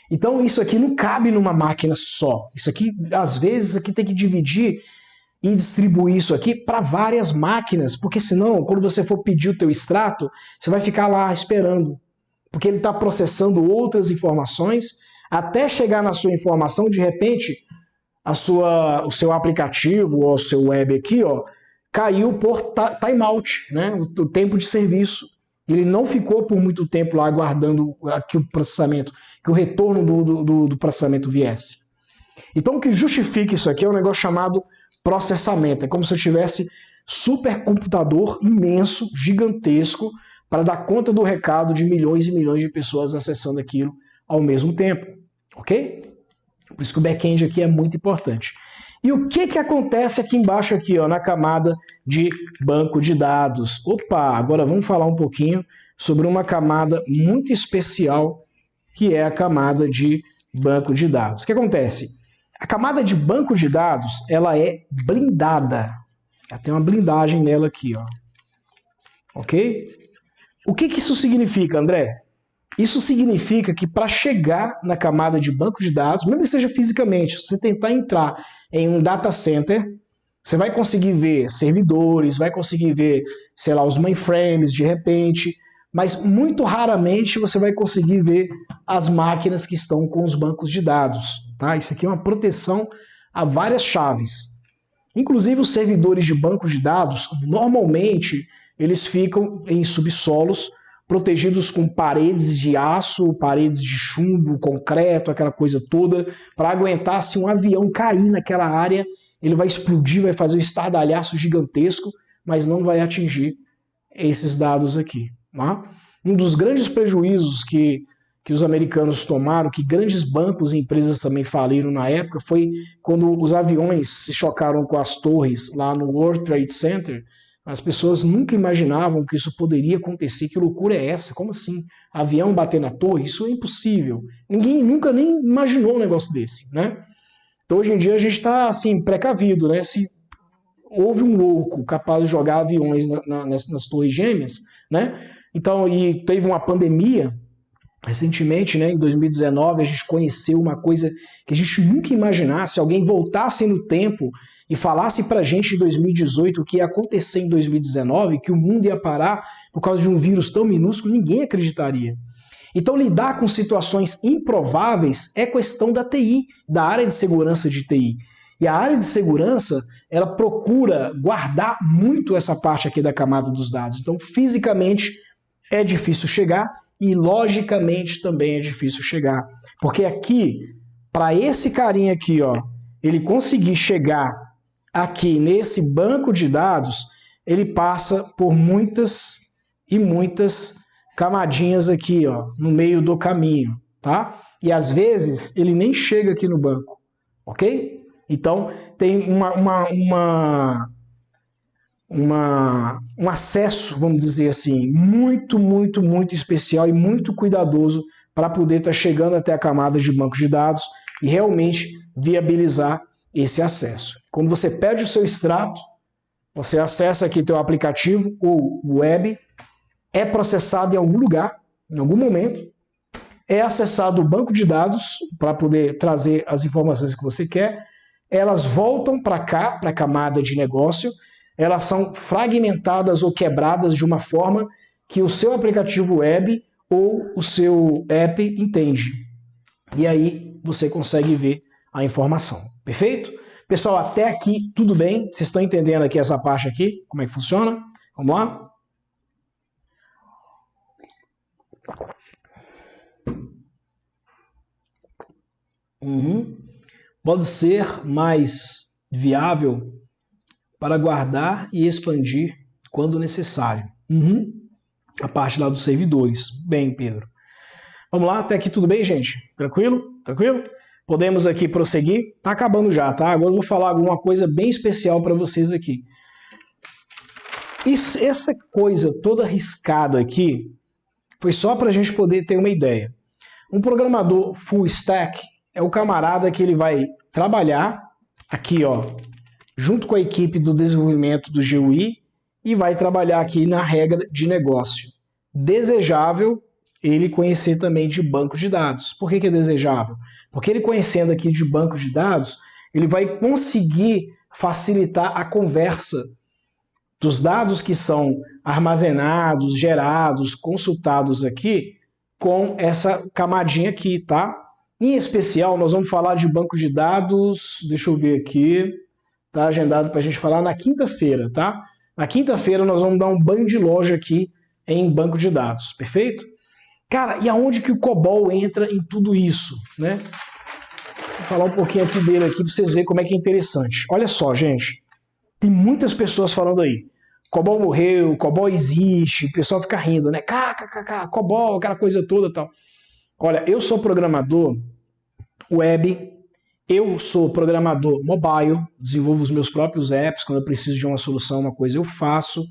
Então isso aqui não cabe numa máquina só. Isso aqui, às vezes, aqui tem que dividir e distribuir isso aqui para várias máquinas, porque senão, quando você for pedir o teu extrato, você vai ficar lá esperando, porque ele está processando outras informações até chegar na sua informação. De repente, o seu aplicativo ou o seu web aqui, ó, caiu por timeout, né? O tempo de serviço. Ele não ficou por muito tempo lá aguardando que o processamento, que o retorno do processamento viesse. Então o que justifica isso aqui é um negócio chamado processamento. É como se eu tivesse supercomputador imenso, gigantesco, para dar conta do recado de milhões e milhões de pessoas acessando aquilo ao mesmo tempo. Ok? Por isso que o back-end aqui é muito importante. E o que acontece aqui embaixo, aqui, ó, na camada de banco de dados? Opa, agora vamos falar um pouquinho sobre uma camada muito especial, que é a camada de banco de dados. O que acontece? A camada de banco de dados, ela é blindada. Ela tem uma blindagem nela aqui, ó. Ok? O que isso significa, André? Isso significa que para chegar na camada de banco de dados, mesmo que seja fisicamente, se você tentar entrar em um data center, você vai conseguir ver servidores, vai conseguir ver, sei lá, os mainframes de repente, mas muito raramente você vai conseguir ver as máquinas que estão com os bancos de dados. Tá? Isso aqui é uma proteção a várias chaves. Inclusive os servidores de bancos de dados, normalmente, eles ficam em subsolos, protegidos com paredes de aço, paredes de chumbo, concreto, aquela coisa toda, para aguentar se um avião cair naquela área, ele vai explodir, vai fazer um estardalhaço gigantesco, mas não vai atingir esses dados aqui. Tá? Um dos grandes prejuízos que os americanos tomaram, que grandes bancos e empresas também faliram na época, foi quando os aviões se chocaram com as torres lá no World Trade Center. As pessoas nunca imaginavam que isso poderia acontecer. Que loucura é essa? Como assim? Avião bater na torre? Isso é impossível. Ninguém nunca nem imaginou um negócio desse, né? Então hoje em dia a gente está assim, precavido, né? Se houve um louco capaz de jogar aviões nas torres gêmeas, né? Então, e teve uma pandemia recentemente, né, em 2019, a gente conheceu uma coisa que a gente nunca imaginasse. Se alguém voltasse no tempo e falasse pra gente em 2018 o que ia acontecer em 2019, que o mundo ia parar por causa de um vírus tão minúsculo, ninguém acreditaria. Então lidar com situações improváveis é questão da TI, da área de segurança de TI. E a área de segurança, ela procura guardar muito essa parte aqui da camada dos dados. Então fisicamente é difícil chegar e logicamente também é difícil chegar. Porque aqui, para esse carinha aqui, ó, ele conseguir chegar aqui nesse banco de dados, ele passa por muitas e muitas camadinhas aqui, ó, no meio do caminho, tá? E às vezes ele nem chega aqui no banco, ok? Então tem um acesso, vamos dizer assim, muito especial e muito cuidadoso para poder estar chegando até a camada de banco de dados e realmente viabilizar esse acesso. Quando você pede o seu extrato, você acessa aqui teu aplicativo ou web, é processado em algum lugar, em algum momento, é acessado o banco de dados para poder trazer as informações que você quer, elas voltam para cá, para a camada de negócio, elas são fragmentadas ou quebradas de uma forma que o seu aplicativo web ou o seu app entende. E aí você consegue ver a informação. Perfeito? Pessoal, até aqui tudo bem? Vocês estão entendendo aqui essa parte aqui? Como é que funciona? Vamos lá? Pode ser mais viável para guardar e expandir quando necessário. A parte lá dos servidores. Bem, Pedro. Vamos lá, até aqui tudo bem, gente? Tranquilo? Tranquilo? Podemos aqui prosseguir. Tá acabando já, tá? Agora eu vou falar alguma coisa bem especial para vocês aqui. Essa coisa toda arriscada aqui foi só para a gente poder ter uma ideia. Um programador full stack é o camarada que ele vai trabalhar aqui, ó, junto com a equipe do desenvolvimento do GUI e vai trabalhar aqui na regra de negócio. Desejável ele conhecer também de banco de dados. Por que é desejável? Porque ele conhecendo aqui de banco de dados, ele vai conseguir facilitar a conversa dos dados que são armazenados, gerados, consultados aqui com essa camadinha aqui, tá? Em especial, nós vamos falar de banco de dados, deixa eu ver aqui, tá agendado para a gente falar na quinta-feira, tá? Na quinta-feira nós vamos dar um banho de loja aqui em banco de dados, perfeito? Cara, e aonde que o COBOL entra em tudo isso, né? Vou falar um pouquinho aqui dele aqui para vocês verem como é que é interessante. Olha só, gente, tem muitas pessoas falando aí, COBOL morreu, COBOL existe, o pessoal fica rindo, né? COBOL, aquela coisa toda e tal. Olha, eu sou programador web, eu sou programador mobile, desenvolvo os meus próprios apps, quando eu preciso de uma solução, uma coisa eu faço.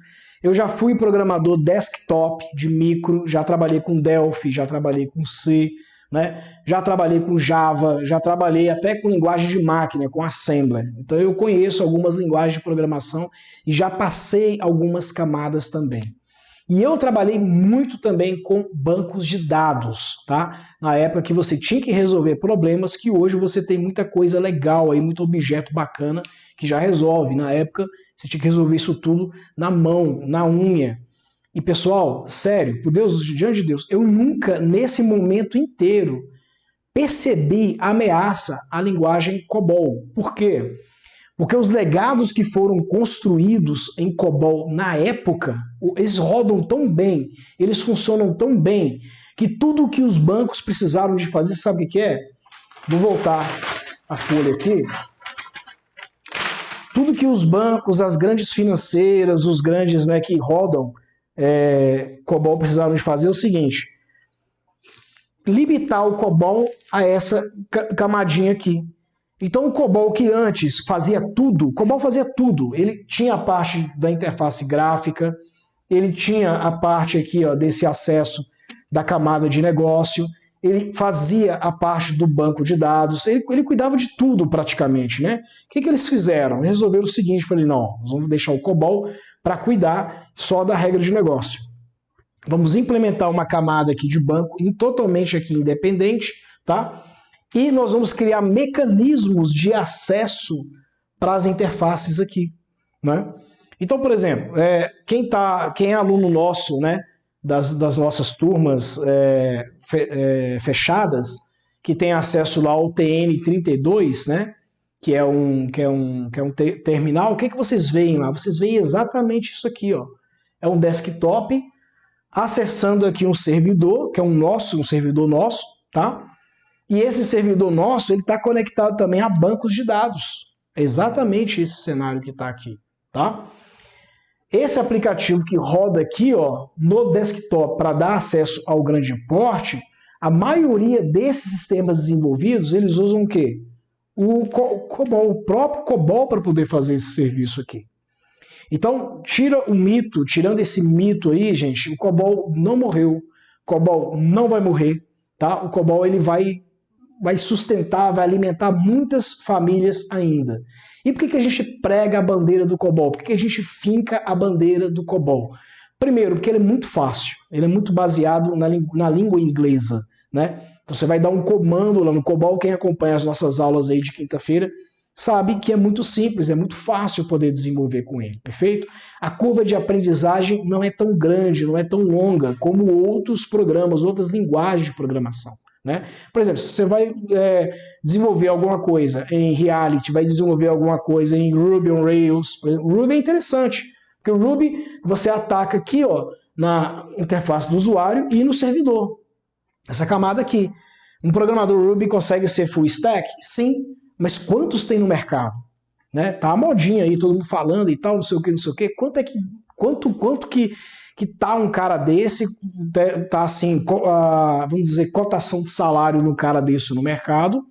Eu já fui programador desktop, de micro, já trabalhei com Delphi, já trabalhei com C, né? Já trabalhei com Java, já trabalhei até com linguagem de máquina, com Assembler. Então eu conheço algumas linguagens de programação e já passei algumas camadas também. E eu trabalhei muito também com bancos de dados, tá? Na época que você tinha que resolver problemas, que hoje você tem muita coisa legal aí, muito objeto bacana que já resolve. Na época você tinha que resolver isso tudo na mão, na unha. E pessoal, sério, por Deus, diante de Deus, eu nunca nesse momento inteiro percebi ameaça à linguagem COBOL. Por quê? Porque os legados que foram construídos em COBOL na época, eles rodam tão bem, eles funcionam tão bem, que tudo que os bancos precisaram de fazer, sabe o que é? Vou voltar a folha aqui. Tudo que os bancos, as grandes financeiras, os grandes, né, que rodam COBOL precisaram de fazer é o seguinte: limitar o COBOL a essa camadinha aqui. Então o COBOL que antes fazia tudo, o COBOL fazia tudo. Ele tinha a parte da interface gráfica, ele tinha a parte aqui, ó, desse acesso da camada de negócio, ele fazia a parte do banco de dados, ele cuidava de tudo praticamente, né? O que eles fizeram? Resolveram o seguinte, falei, não, nós vamos deixar o COBOL para cuidar só da regra de negócio. Vamos implementar uma camada aqui de banco totalmente aqui independente, tá? E nós vamos criar mecanismos de acesso para as interfaces aqui, né? Então, por exemplo, quem é aluno nosso, né, das nossas turmas fechadas, que tem acesso lá ao TN32, né, que é um terminal, o que vocês veem lá? Vocês veem exatamente isso aqui, ó. É um desktop acessando aqui um servidor, que é um servidor nosso, tá? E esse servidor nosso, ele está conectado também a bancos de dados. É exatamente esse cenário que está aqui, tá? Esse aplicativo que roda aqui, ó, no desktop para dar acesso ao grande porte, a maioria desses sistemas desenvolvidos, eles usam o quê? O COBOL, o próprio COBOL para poder fazer esse serviço aqui. Então, tirando esse mito aí, gente, o COBOL não morreu, o COBOL não vai morrer, tá? O COBOL ele vai sustentar, vai alimentar muitas famílias ainda. E por que a gente prega a bandeira do COBOL? Por que a gente finca a bandeira do COBOL? Primeiro, porque ele é muito fácil, ele é muito baseado na língua inglesa, né? Então você vai dar um comando lá no COBOL, quem acompanha as nossas aulas aí de quinta-feira sabe que é muito simples, é muito fácil poder desenvolver com ele, perfeito? A curva de aprendizagem não é tão grande, não é tão longa como outros programas, outras linguagens de programação, né? Por exemplo, se você vai desenvolver alguma coisa em Reality, vai desenvolver alguma coisa em Ruby on Rails, o Ruby é interessante, porque o Ruby você ataca aqui, ó, na interface do usuário e no servidor. Essa camada aqui. Um programador Ruby consegue ser full stack? Sim, mas quantos tem no mercado? Né? Tá a modinha aí, todo mundo falando e tal, não sei o que, não sei o que. Quanto que tá um cara desse, tá assim, vamos dizer, cotação de salário no cara desse no mercado,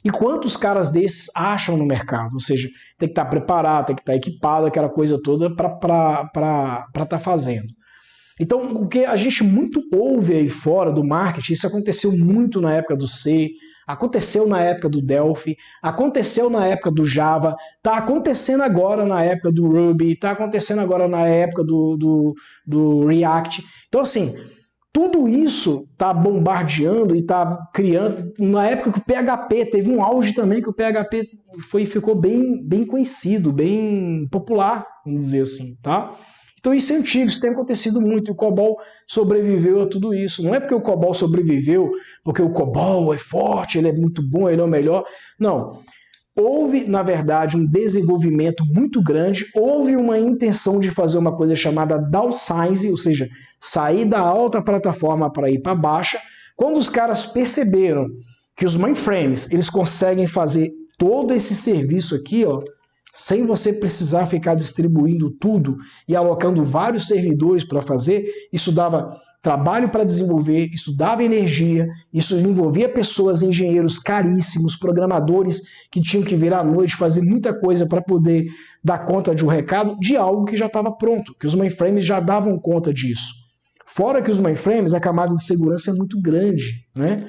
e quantos caras desses acham no mercado? Ou seja, tem que estar preparado, tem que estar equipado, aquela coisa toda para estar fazendo. Então, o que a gente muito ouve aí fora do marketing, isso aconteceu muito na época do C, aconteceu na época do Delphi, aconteceu na época do Java, está acontecendo agora na época do Ruby, está acontecendo agora na época do React. Então, assim, tudo isso está bombardeando e está criando. Na época que o PHP teve um auge também, que o PHP ficou bem conhecido, bem popular, vamos dizer assim, tá? Então isso é antigo, isso tem acontecido muito, e o COBOL sobreviveu a tudo isso. Não é porque o COBOL sobreviveu, porque o COBOL é forte, ele é muito bom, ele é o melhor. Não. Houve, na verdade, um desenvolvimento muito grande, houve uma intenção de fazer uma coisa chamada downsize, ou seja, sair da alta plataforma para ir para baixa. Quando os caras perceberam que os mainframes eles conseguem fazer todo esse serviço aqui, ó, sem você precisar ficar distribuindo tudo e alocando vários servidores para fazer, isso dava trabalho para desenvolver, isso dava energia, isso envolvia pessoas, engenheiros caríssimos, programadores que tinham que vir à noite fazer muita coisa para poder dar conta de um recado de algo que já estava pronto, que os mainframes já davam conta disso. Fora que os mainframes, a camada de segurança é muito grande, né?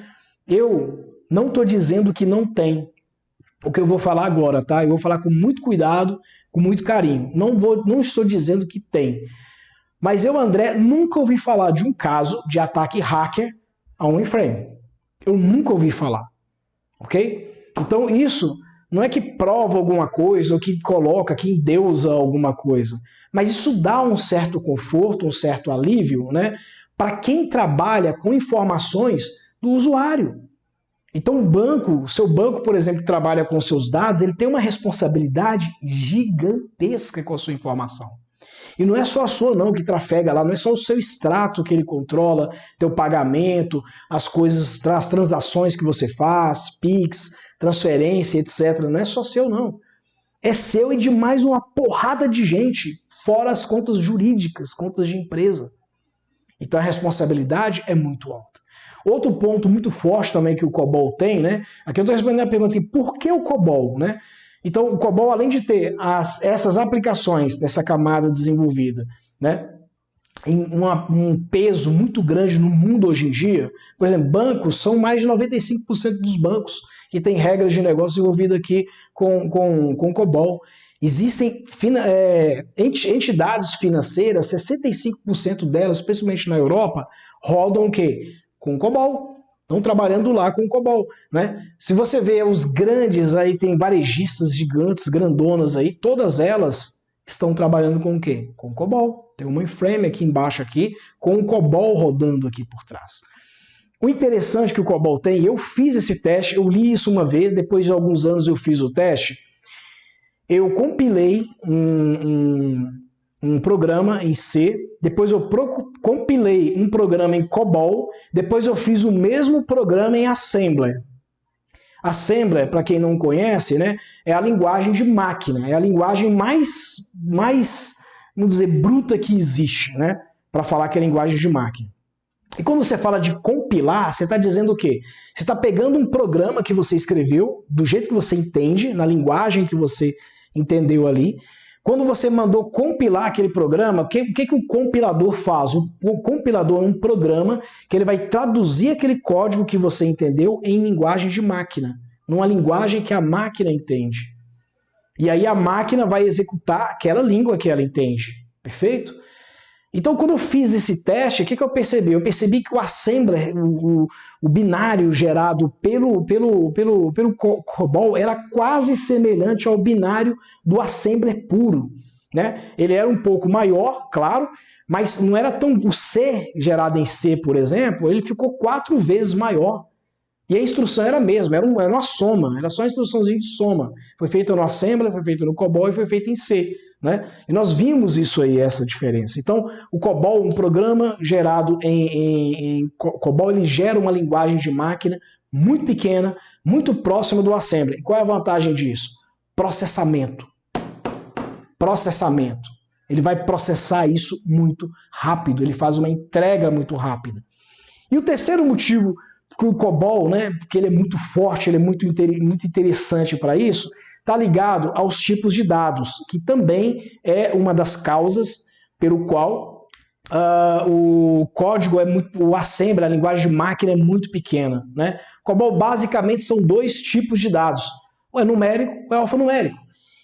Eu não estou dizendo que não tem. O que eu vou falar agora, tá? Eu vou falar com muito cuidado, com muito carinho. Não estou dizendo que tem. Mas eu, André, nunca ouvi falar de um caso de ataque hacker a um mainframe. Eu nunca ouvi falar. Ok? Então isso não é que prova alguma coisa ou que coloca, que endeusa alguma coisa. Mas isso dá um certo conforto, um certo alívio, né? Para quem trabalha com informações do usuário. Então o seu banco, por exemplo, que trabalha com seus dados, ele tem uma responsabilidade gigantesca com a sua informação. E não é só a sua não que trafega lá, não é só o seu extrato que ele controla, teu pagamento, as coisas, as transações que você faz, Pix, transferência, etc. Não é só seu não. É seu e de mais uma porrada de gente, fora as contas jurídicas, contas de empresa. Então a responsabilidade é muito alta. Outro ponto muito forte também que o COBOL tem, né? Aqui eu estou respondendo a pergunta assim, por que o COBOL, né? Então o COBOL, além de ter essas aplicações dessa camada desenvolvida, né? Um peso muito grande no mundo hoje em dia, por exemplo, bancos, são mais de 95% dos bancos que têm regras de negócio desenvolvidas aqui com COBOL. Existem entidades financeiras, 65% delas, especialmente na Europa, rodam o quê? Com COBOL. Estão trabalhando lá com COBOL, né? Se você vê os grandes aí, tem varejistas gigantes, grandonas aí, todas elas estão trabalhando com o quê? Com COBOL. Tem um mainframe aqui embaixo aqui, com o COBOL rodando aqui por trás. O interessante que o COBOL tem, eu fiz esse teste, eu li isso uma vez, depois de alguns anos eu fiz o teste, eu compilei um programa em C, depois eu compilei um programa em COBOL, depois eu fiz o mesmo programa em Assembler. Assembler, para quem não conhece, né, é a linguagem de máquina, é a linguagem mais vamos dizer, bruta que existe, né, para falar que é linguagem de máquina. E quando você fala de compilar, você está dizendo o quê? Você está pegando um programa que você escreveu, do jeito que você entende, na linguagem que você entendeu ali. Quando você mandou compilar aquele programa, o que o compilador faz? O compilador é um programa que ele vai traduzir aquele código que você entendeu em linguagem de máquina, numa linguagem que a máquina entende. E aí a máquina vai executar aquela língua que ela entende. Perfeito? Então, quando eu fiz esse teste, o que eu percebi? Eu percebi que o assembler, o binário gerado pelo COBOL era quase semelhante ao binário do assembler puro, né? Ele era um pouco maior, claro, mas não era tão... O C gerado em C, por exemplo, ele ficou 4 vezes maior E a instrução era a mesma, era uma soma, era só uma instruçãozinha de soma. Foi feita no Assembler, foi feita no COBOL e foi feita em C. Né? E nós vimos isso aí, essa diferença. Então, o COBOL, um programa gerado em COBOL, ele gera uma linguagem de máquina muito pequena, muito próxima do Assembler. Qual é a vantagem disso? Processamento. Processamento. Ele vai processar isso muito rápido, ele faz uma entrega muito rápida. E o terceiro motivo que o COBOL, né, porque ele é muito forte, ele é muito interessante para isso, está ligado aos tipos de dados, que também é uma das causas pelo qual o código o Assembly, a linguagem de máquina é muito pequena. Né? COBOL basicamente são dois tipos de dados, o numérico e o alfanumérico.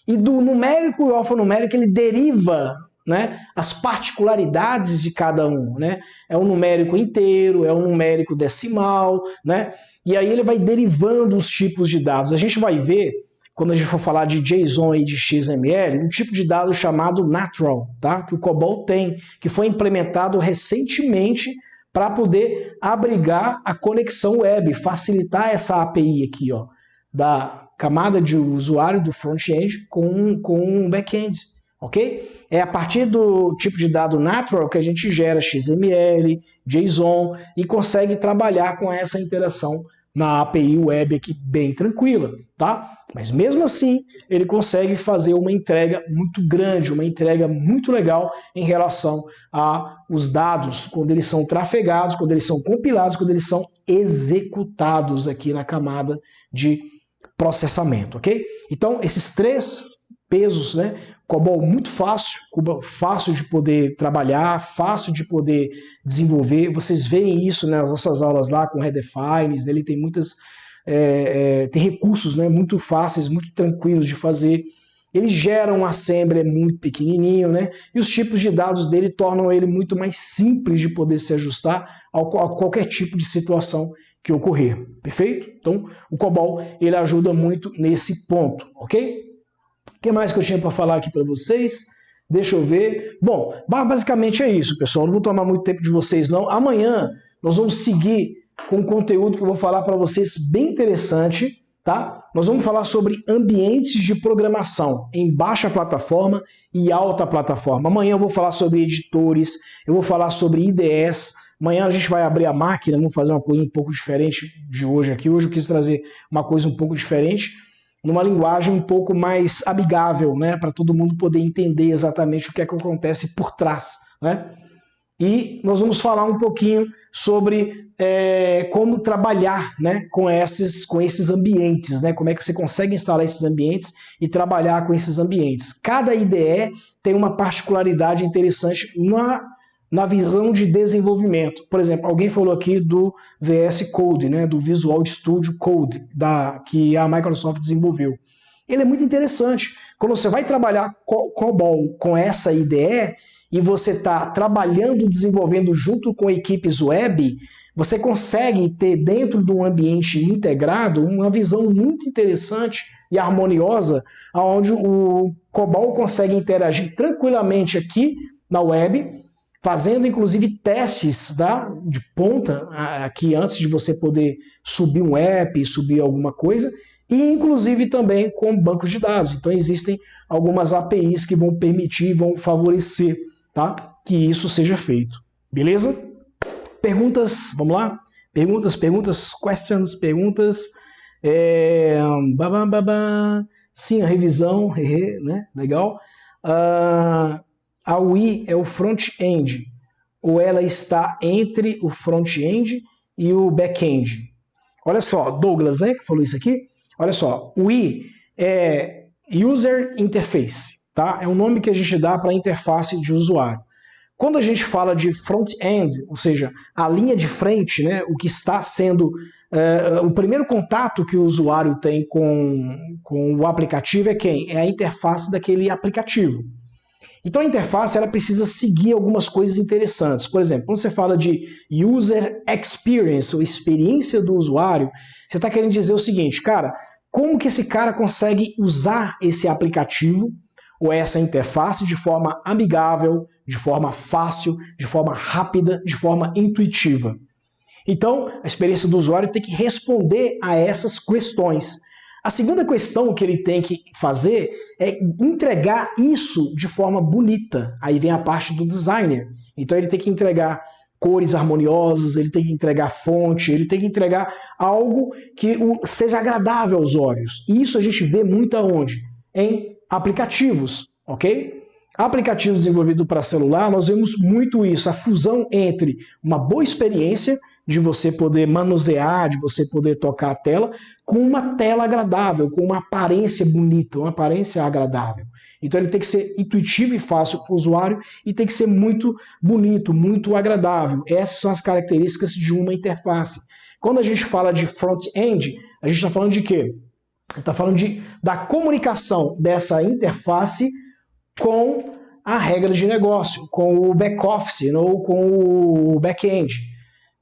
E do numérico e o alfanumérico ele deriva, né, as particularidades de cada um, né? É um numérico inteiro, é um numérico decimal, né? E aí ele vai derivando os tipos de dados. A gente vai ver, quando a gente for falar de JSON e de XML, um tipo de dado chamado natural, tá? Que o COBOL tem, que foi implementado recentemente para poder abrigar a conexão web, facilitar essa API aqui, ó, da camada de usuário do front-end com o back-end. Ok? É a partir do tipo de dado natural que a gente gera XML, JSON e consegue trabalhar com essa interação na API web aqui bem tranquila, tá? Mas mesmo assim, ele consegue fazer uma entrega muito grande, uma entrega muito legal em relação aos dados, quando eles são trafegados, quando eles são compilados, quando eles são executados aqui na camada de processamento, ok? Então, esses três pesos, né? COBOL muito fácil, fácil de poder trabalhar, fácil de poder desenvolver. Vocês veem isso, né, nas nossas aulas lá com Redefines, ele tem muitas tem recursos, né, muito fáceis, muito tranquilos de fazer. Ele gera um assembly muito pequenininho, né, e os tipos de dados dele tornam ele muito mais simples de poder se ajustar a qualquer tipo de situação que ocorrer. Perfeito? Então, o COBOL ele ajuda muito nesse ponto, ok? O que mais que eu tinha para falar aqui para vocês? Deixa eu ver. Bom, basicamente é isso, pessoal. Não vou tomar muito tempo de vocês, não. Amanhã nós vamos seguir com um conteúdo que eu vou falar para vocês bem interessante, tá? Nós vamos falar sobre ambientes de programação em baixa plataforma e alta plataforma. Amanhã eu vou falar sobre editores, eu vou falar sobre IDEs. Amanhã a gente vai abrir a máquina, vamos fazer uma coisa um pouco diferente de hoje aqui. Hoje eu quis trazer uma coisa um pouco diferente, numa linguagem um pouco mais amigável, né, para todo mundo poder entender exatamente o que é que acontece por trás, né? E nós vamos falar um pouquinho sobre como trabalhar, né, com esses ambientes, né, como é que você consegue instalar esses ambientes e trabalhar com esses ambientes. Cada IDE tem uma particularidade interessante na visão de desenvolvimento. Por exemplo, alguém falou aqui do VS Code, né, do Visual Studio Code, que a Microsoft desenvolveu. Ele é muito interessante. Quando você vai trabalhar COBOL com essa IDE e você está trabalhando, desenvolvendo junto com equipes web, você consegue ter dentro de um ambiente integrado uma visão muito interessante e harmoniosa, onde o COBOL consegue interagir tranquilamente aqui na web, fazendo inclusive testes, tá, de ponta aqui antes de você poder subir um app, subir alguma coisa, e inclusive também com bancos de dados. Então existem algumas APIs que vão permitir, vão favorecer, tá, que isso seja feito. Beleza? Perguntas, vamos lá? Perguntas, questions, perguntas. Sim, a revisão, né? Legal. A UI é o front-end, ou ela está entre o front-end e o back-end? Olha só, Douglas, né, que falou isso aqui. Olha só, UI é User Interface, tá? É um nome que a gente dá para a interface de usuário. Quando a gente fala de front-end, ou seja, a linha de frente, né, o que está sendo o primeiro contato que o usuário tem com o aplicativo é quem? É a interface daquele aplicativo. Então a interface ela precisa seguir algumas coisas interessantes. Por exemplo, quando você fala de User Experience, ou experiência do usuário, você está querendo dizer o seguinte, cara, como que esse cara consegue usar esse aplicativo ou essa interface de forma amigável, de forma fácil, de forma rápida, de forma intuitiva. Então, a experiência do usuário tem que responder a essas questões. A segunda questão que ele tem que fazer é entregar isso de forma bonita. Aí vem a parte do designer. Então ele tem que entregar cores harmoniosas, ele tem que entregar fonte, ele tem que entregar algo que seja agradável aos olhos. E isso a gente vê muito aonde? Em aplicativos, ok? Aplicativos desenvolvidos para celular, nós vemos muito isso, a fusão entre uma boa experiência de você poder manusear, de você poder tocar a tela, com uma tela agradável, com uma aparência bonita, uma aparência agradável. Então ele tem que ser intuitivo e fácil para o usuário e tem que ser muito bonito, muito agradável. Essas são as características de uma interface. Quando a gente fala de front-end, a gente está falando de quê? Está falando da comunicação dessa interface com a regra de negócio, com o back-office ou com o back-end.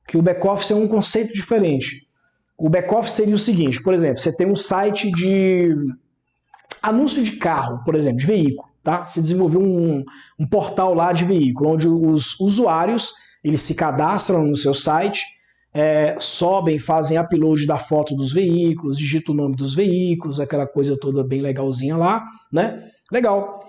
Que o back-office é um conceito diferente. O back-office seria o seguinte, por exemplo, você tem um site de anúncio de carro, por exemplo, de veículo, tá? Você desenvolveu um portal lá de veículo, onde os usuários eles se cadastram no seu site, sobem, fazem upload da foto dos veículos, digitam o nome dos veículos, aquela coisa toda bem legalzinha lá, né? Legal.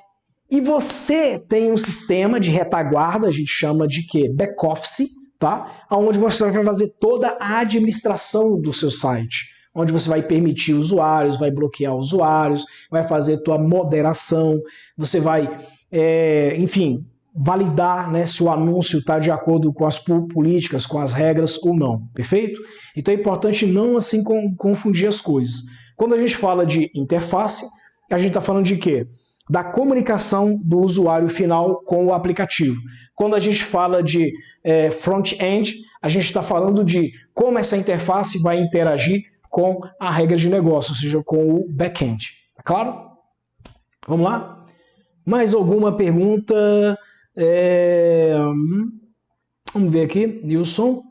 E você tem um sistema de retaguarda, a gente chama de quê? Back-office, tá? Onde você vai fazer toda a administração do seu site, onde você vai permitir usuários, vai bloquear usuários, vai fazer tua moderação, você vai, enfim, validar, né, se o anúncio está de acordo com as políticas, com as regras ou não, perfeito? Então é importante não assim confundir as coisas. Quando a gente fala de interface, a gente está falando de quê? Da comunicação do usuário final com o aplicativo. Quando a gente fala de front-end, a gente está falando de como essa interface vai interagir com a regra de negócio, ou seja, com o back-end. Tá claro? Vamos lá? Mais alguma pergunta? Vamos ver aqui, Nilson.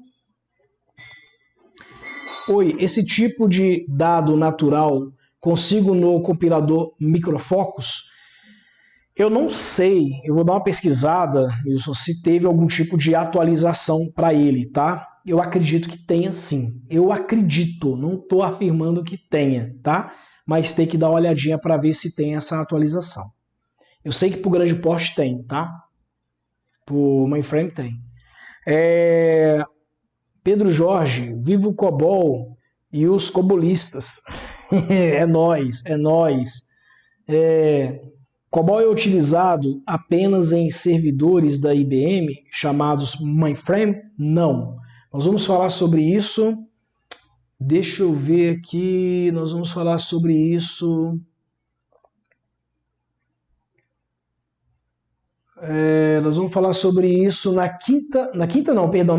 Oi, esse tipo de dado natural consigo no compilador Microfocus? Eu não sei, eu vou dar uma pesquisada, Wilson, se teve algum tipo de atualização para ele, tá? Eu acredito que tenha sim. Eu acredito, não estou afirmando que tenha, tá? Mas tem que dar uma olhadinha para ver se tem essa atualização. Eu sei que para o grande porte tem, tá? Para o mainframe tem. Pedro Jorge, viva o COBOL e os cobolistas. É nóis, é nóis. COBOL é utilizado apenas em servidores da IBM chamados mainframe? Não. Nós vamos falar sobre isso. Deixa eu ver aqui. Nós vamos falar sobre isso. Nós vamos falar sobre isso na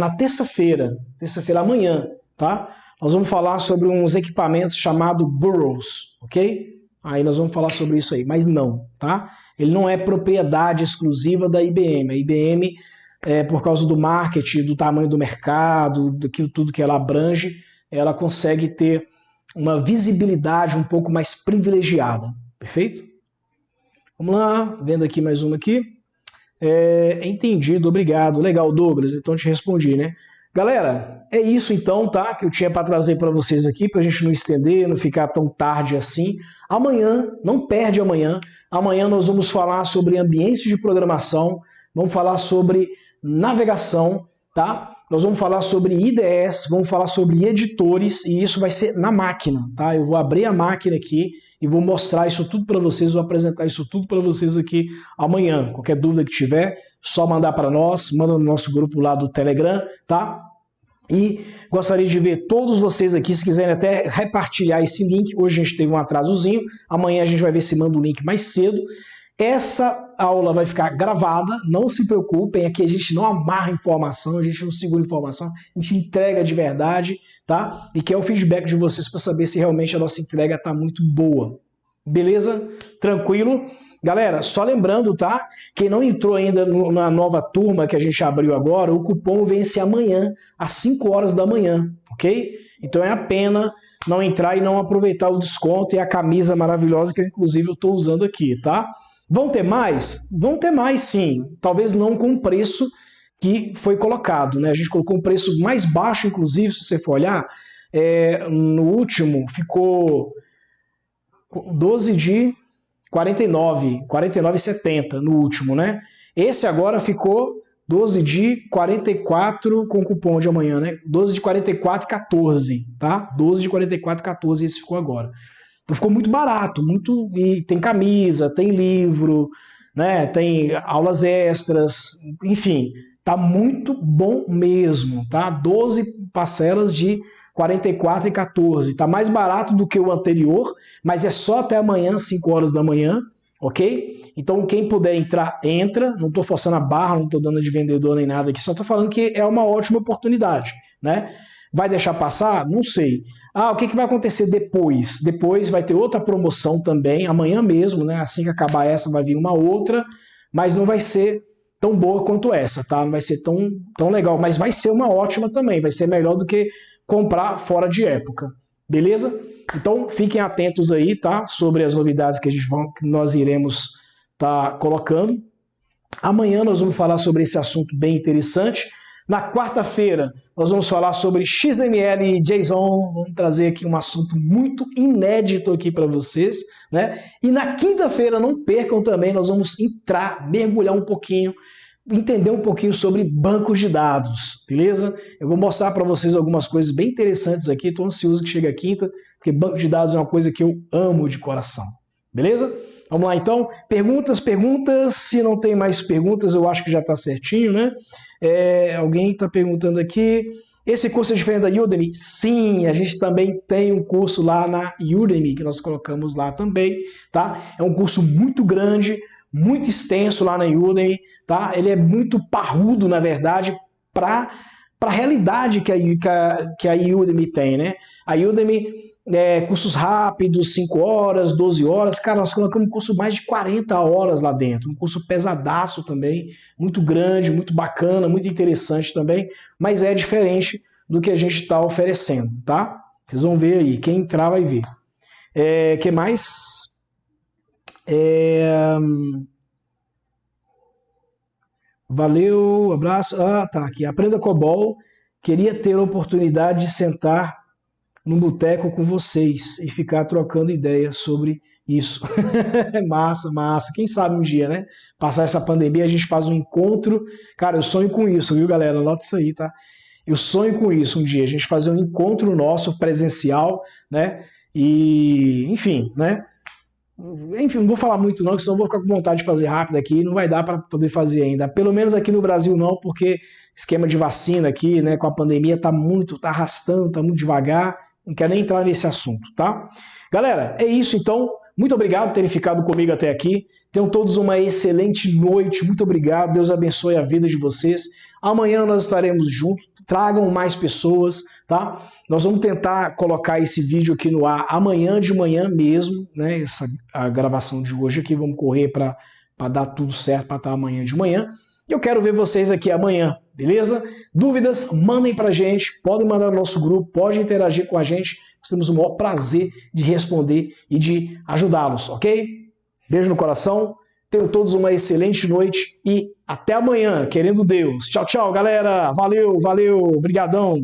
terça-feira. Terça-feira amanhã, tá? Nós vamos falar sobre uns equipamentos chamados Burroughs, ok? Aí nós vamos falar sobre isso aí, mas não, tá? Ele não é propriedade exclusiva da IBM. A IBM, por causa do marketing, do tamanho do mercado, daquilo tudo que ela abrange, ela consegue ter uma visibilidade um pouco mais privilegiada, perfeito? Vamos lá, vendo aqui mais uma aqui. Entendido, obrigado. Legal, Douglas, então te respondi, né? Galera, é isso então, tá? Que eu tinha para trazer para vocês aqui, para a gente não estender, não ficar tão tarde assim. Amanhã, não perde amanhã. Amanhã nós vamos falar sobre ambientes de programação, vamos falar sobre navegação, tá? Nós vamos falar sobre IDEs, vamos falar sobre editores e isso vai ser na máquina, tá? Eu vou abrir a máquina aqui e vou mostrar isso tudo para vocês, vou apresentar isso tudo para vocês aqui amanhã. Qualquer dúvida que tiver, só mandar para nós, manda no nosso grupo lá do Telegram, tá? E gostaria de ver todos vocês aqui, se quiserem até repartilhar esse link. Hoje a gente teve um atrasozinho, amanhã a gente vai ver se manda o link mais cedo. Essa aula vai ficar gravada, não se preocupem, aqui a gente não amarra informação, a gente não segura informação, a gente entrega de verdade, tá? E quer o feedback de vocês para saber se realmente a nossa entrega está muito boa. Beleza? Tranquilo? Galera, só lembrando, tá? Quem não entrou ainda na nova turma que a gente abriu agora, o cupom vence amanhã, às 5 horas da manhã, ok? Então é a pena não entrar e não aproveitar o desconto e a camisa maravilhosa que inclusive eu estou usando aqui, tá? Vão ter mais? Vão ter mais, sim. Talvez não com o preço que foi colocado, né? A gente colocou um preço mais baixo, inclusive, se você for olhar, no último ficou 12 de 49,70 no último, né? Esse agora ficou 12 de 44 com cupom de amanhã, né? 12 de 44,14, tá? 12 de 44,14 esse ficou agora. Então ficou muito barato, e tem camisa, tem livro, né? Tem aulas extras, enfim, tá muito bom mesmo, tá? 12 parcelas de 44,14. Tá mais barato do que o anterior, mas é só até amanhã, 5 horas da manhã, ok? Então quem puder entrar, entra. Não estou forçando a barra, não estou dando de vendedor nem nada aqui, só estou falando que é uma ótima oportunidade, né? Vai deixar passar? Não sei. O que vai acontecer depois? Depois vai ter outra promoção também, amanhã mesmo, né? Assim que acabar essa vai vir uma outra, mas não vai ser tão boa quanto essa, tá? Não vai ser tão legal, mas vai ser uma ótima também, vai ser melhor do que comprar fora de época, beleza? Então fiquem atentos aí, tá? Sobre as novidades que nós iremos estar colocando. Amanhã nós vamos falar sobre esse assunto bem interessante. Na quarta-feira nós vamos falar sobre XML e JSON, vamos trazer aqui um assunto muito inédito aqui para vocês, né? E na quinta-feira, não percam também, nós vamos mergulhar um pouquinho, entender um pouquinho sobre bancos de dados, beleza? Eu vou mostrar para vocês algumas coisas bem interessantes aqui, estou ansioso que chegue a quinta, porque banco de dados é uma coisa que eu amo de coração, beleza? Vamos lá então, perguntas, se não tem mais perguntas eu acho que já está certinho, né? Alguém está perguntando aqui, esse curso é diferente da Udemy? Sim, a gente também tem um curso lá na Udemy, que nós colocamos lá também, tá? É um curso muito grande, muito extenso lá na Udemy, tá? Ele é muito parrudo, na verdade, para a realidade que a Udemy tem, né? A Udemy, cursos rápidos, 5 horas, 12 horas, cara, nós colocamos um curso mais de 40 horas lá dentro, um curso pesadaço também, muito grande, muito bacana, muito interessante também, mas é diferente do que a gente está oferecendo, tá? Vocês vão ver aí, quem entrar vai ver. Que mais? Valeu, abraço. Tá aqui. Aprenda COBOL. Queria ter a oportunidade de sentar num boteco com vocês e ficar trocando ideias sobre isso. Massa. Quem sabe um dia, né? Passar essa pandemia, a gente faz um encontro. Cara, eu sonho com isso, viu, galera? Anota isso aí, tá? Eu sonho com isso um dia, a gente fazer um encontro nosso presencial, né? E, enfim, né? Enfim, não vou falar muito não, que senão eu vou ficar com vontade de fazer rápido aqui, não vai dar para poder fazer ainda. Pelo menos aqui no Brasil não, porque esquema de vacina aqui, né, com a pandemia tá arrastando, tá muito devagar, não quero nem entrar nesse assunto, tá? Galera, é isso então. Muito obrigado por terem ficado comigo até aqui. Tenham todos uma excelente noite. Muito obrigado. Deus abençoe a vida de vocês. Amanhã nós estaremos juntos. Tragam mais pessoas, tá? Nós vamos tentar colocar esse vídeo aqui no ar amanhã de manhã mesmo, né? A gravação de hoje aqui. Vamos correr para dar tudo certo para estar amanhã de manhã. Eu quero ver vocês aqui amanhã, beleza? Dúvidas, mandem pra gente, podem mandar no nosso grupo, podem interagir com a gente. Nós temos o maior prazer de responder e de ajudá-los, ok? Beijo no coração, tenham todos uma excelente noite e até amanhã, querendo Deus. Tchau, tchau, galera. Valeu, obrigadão.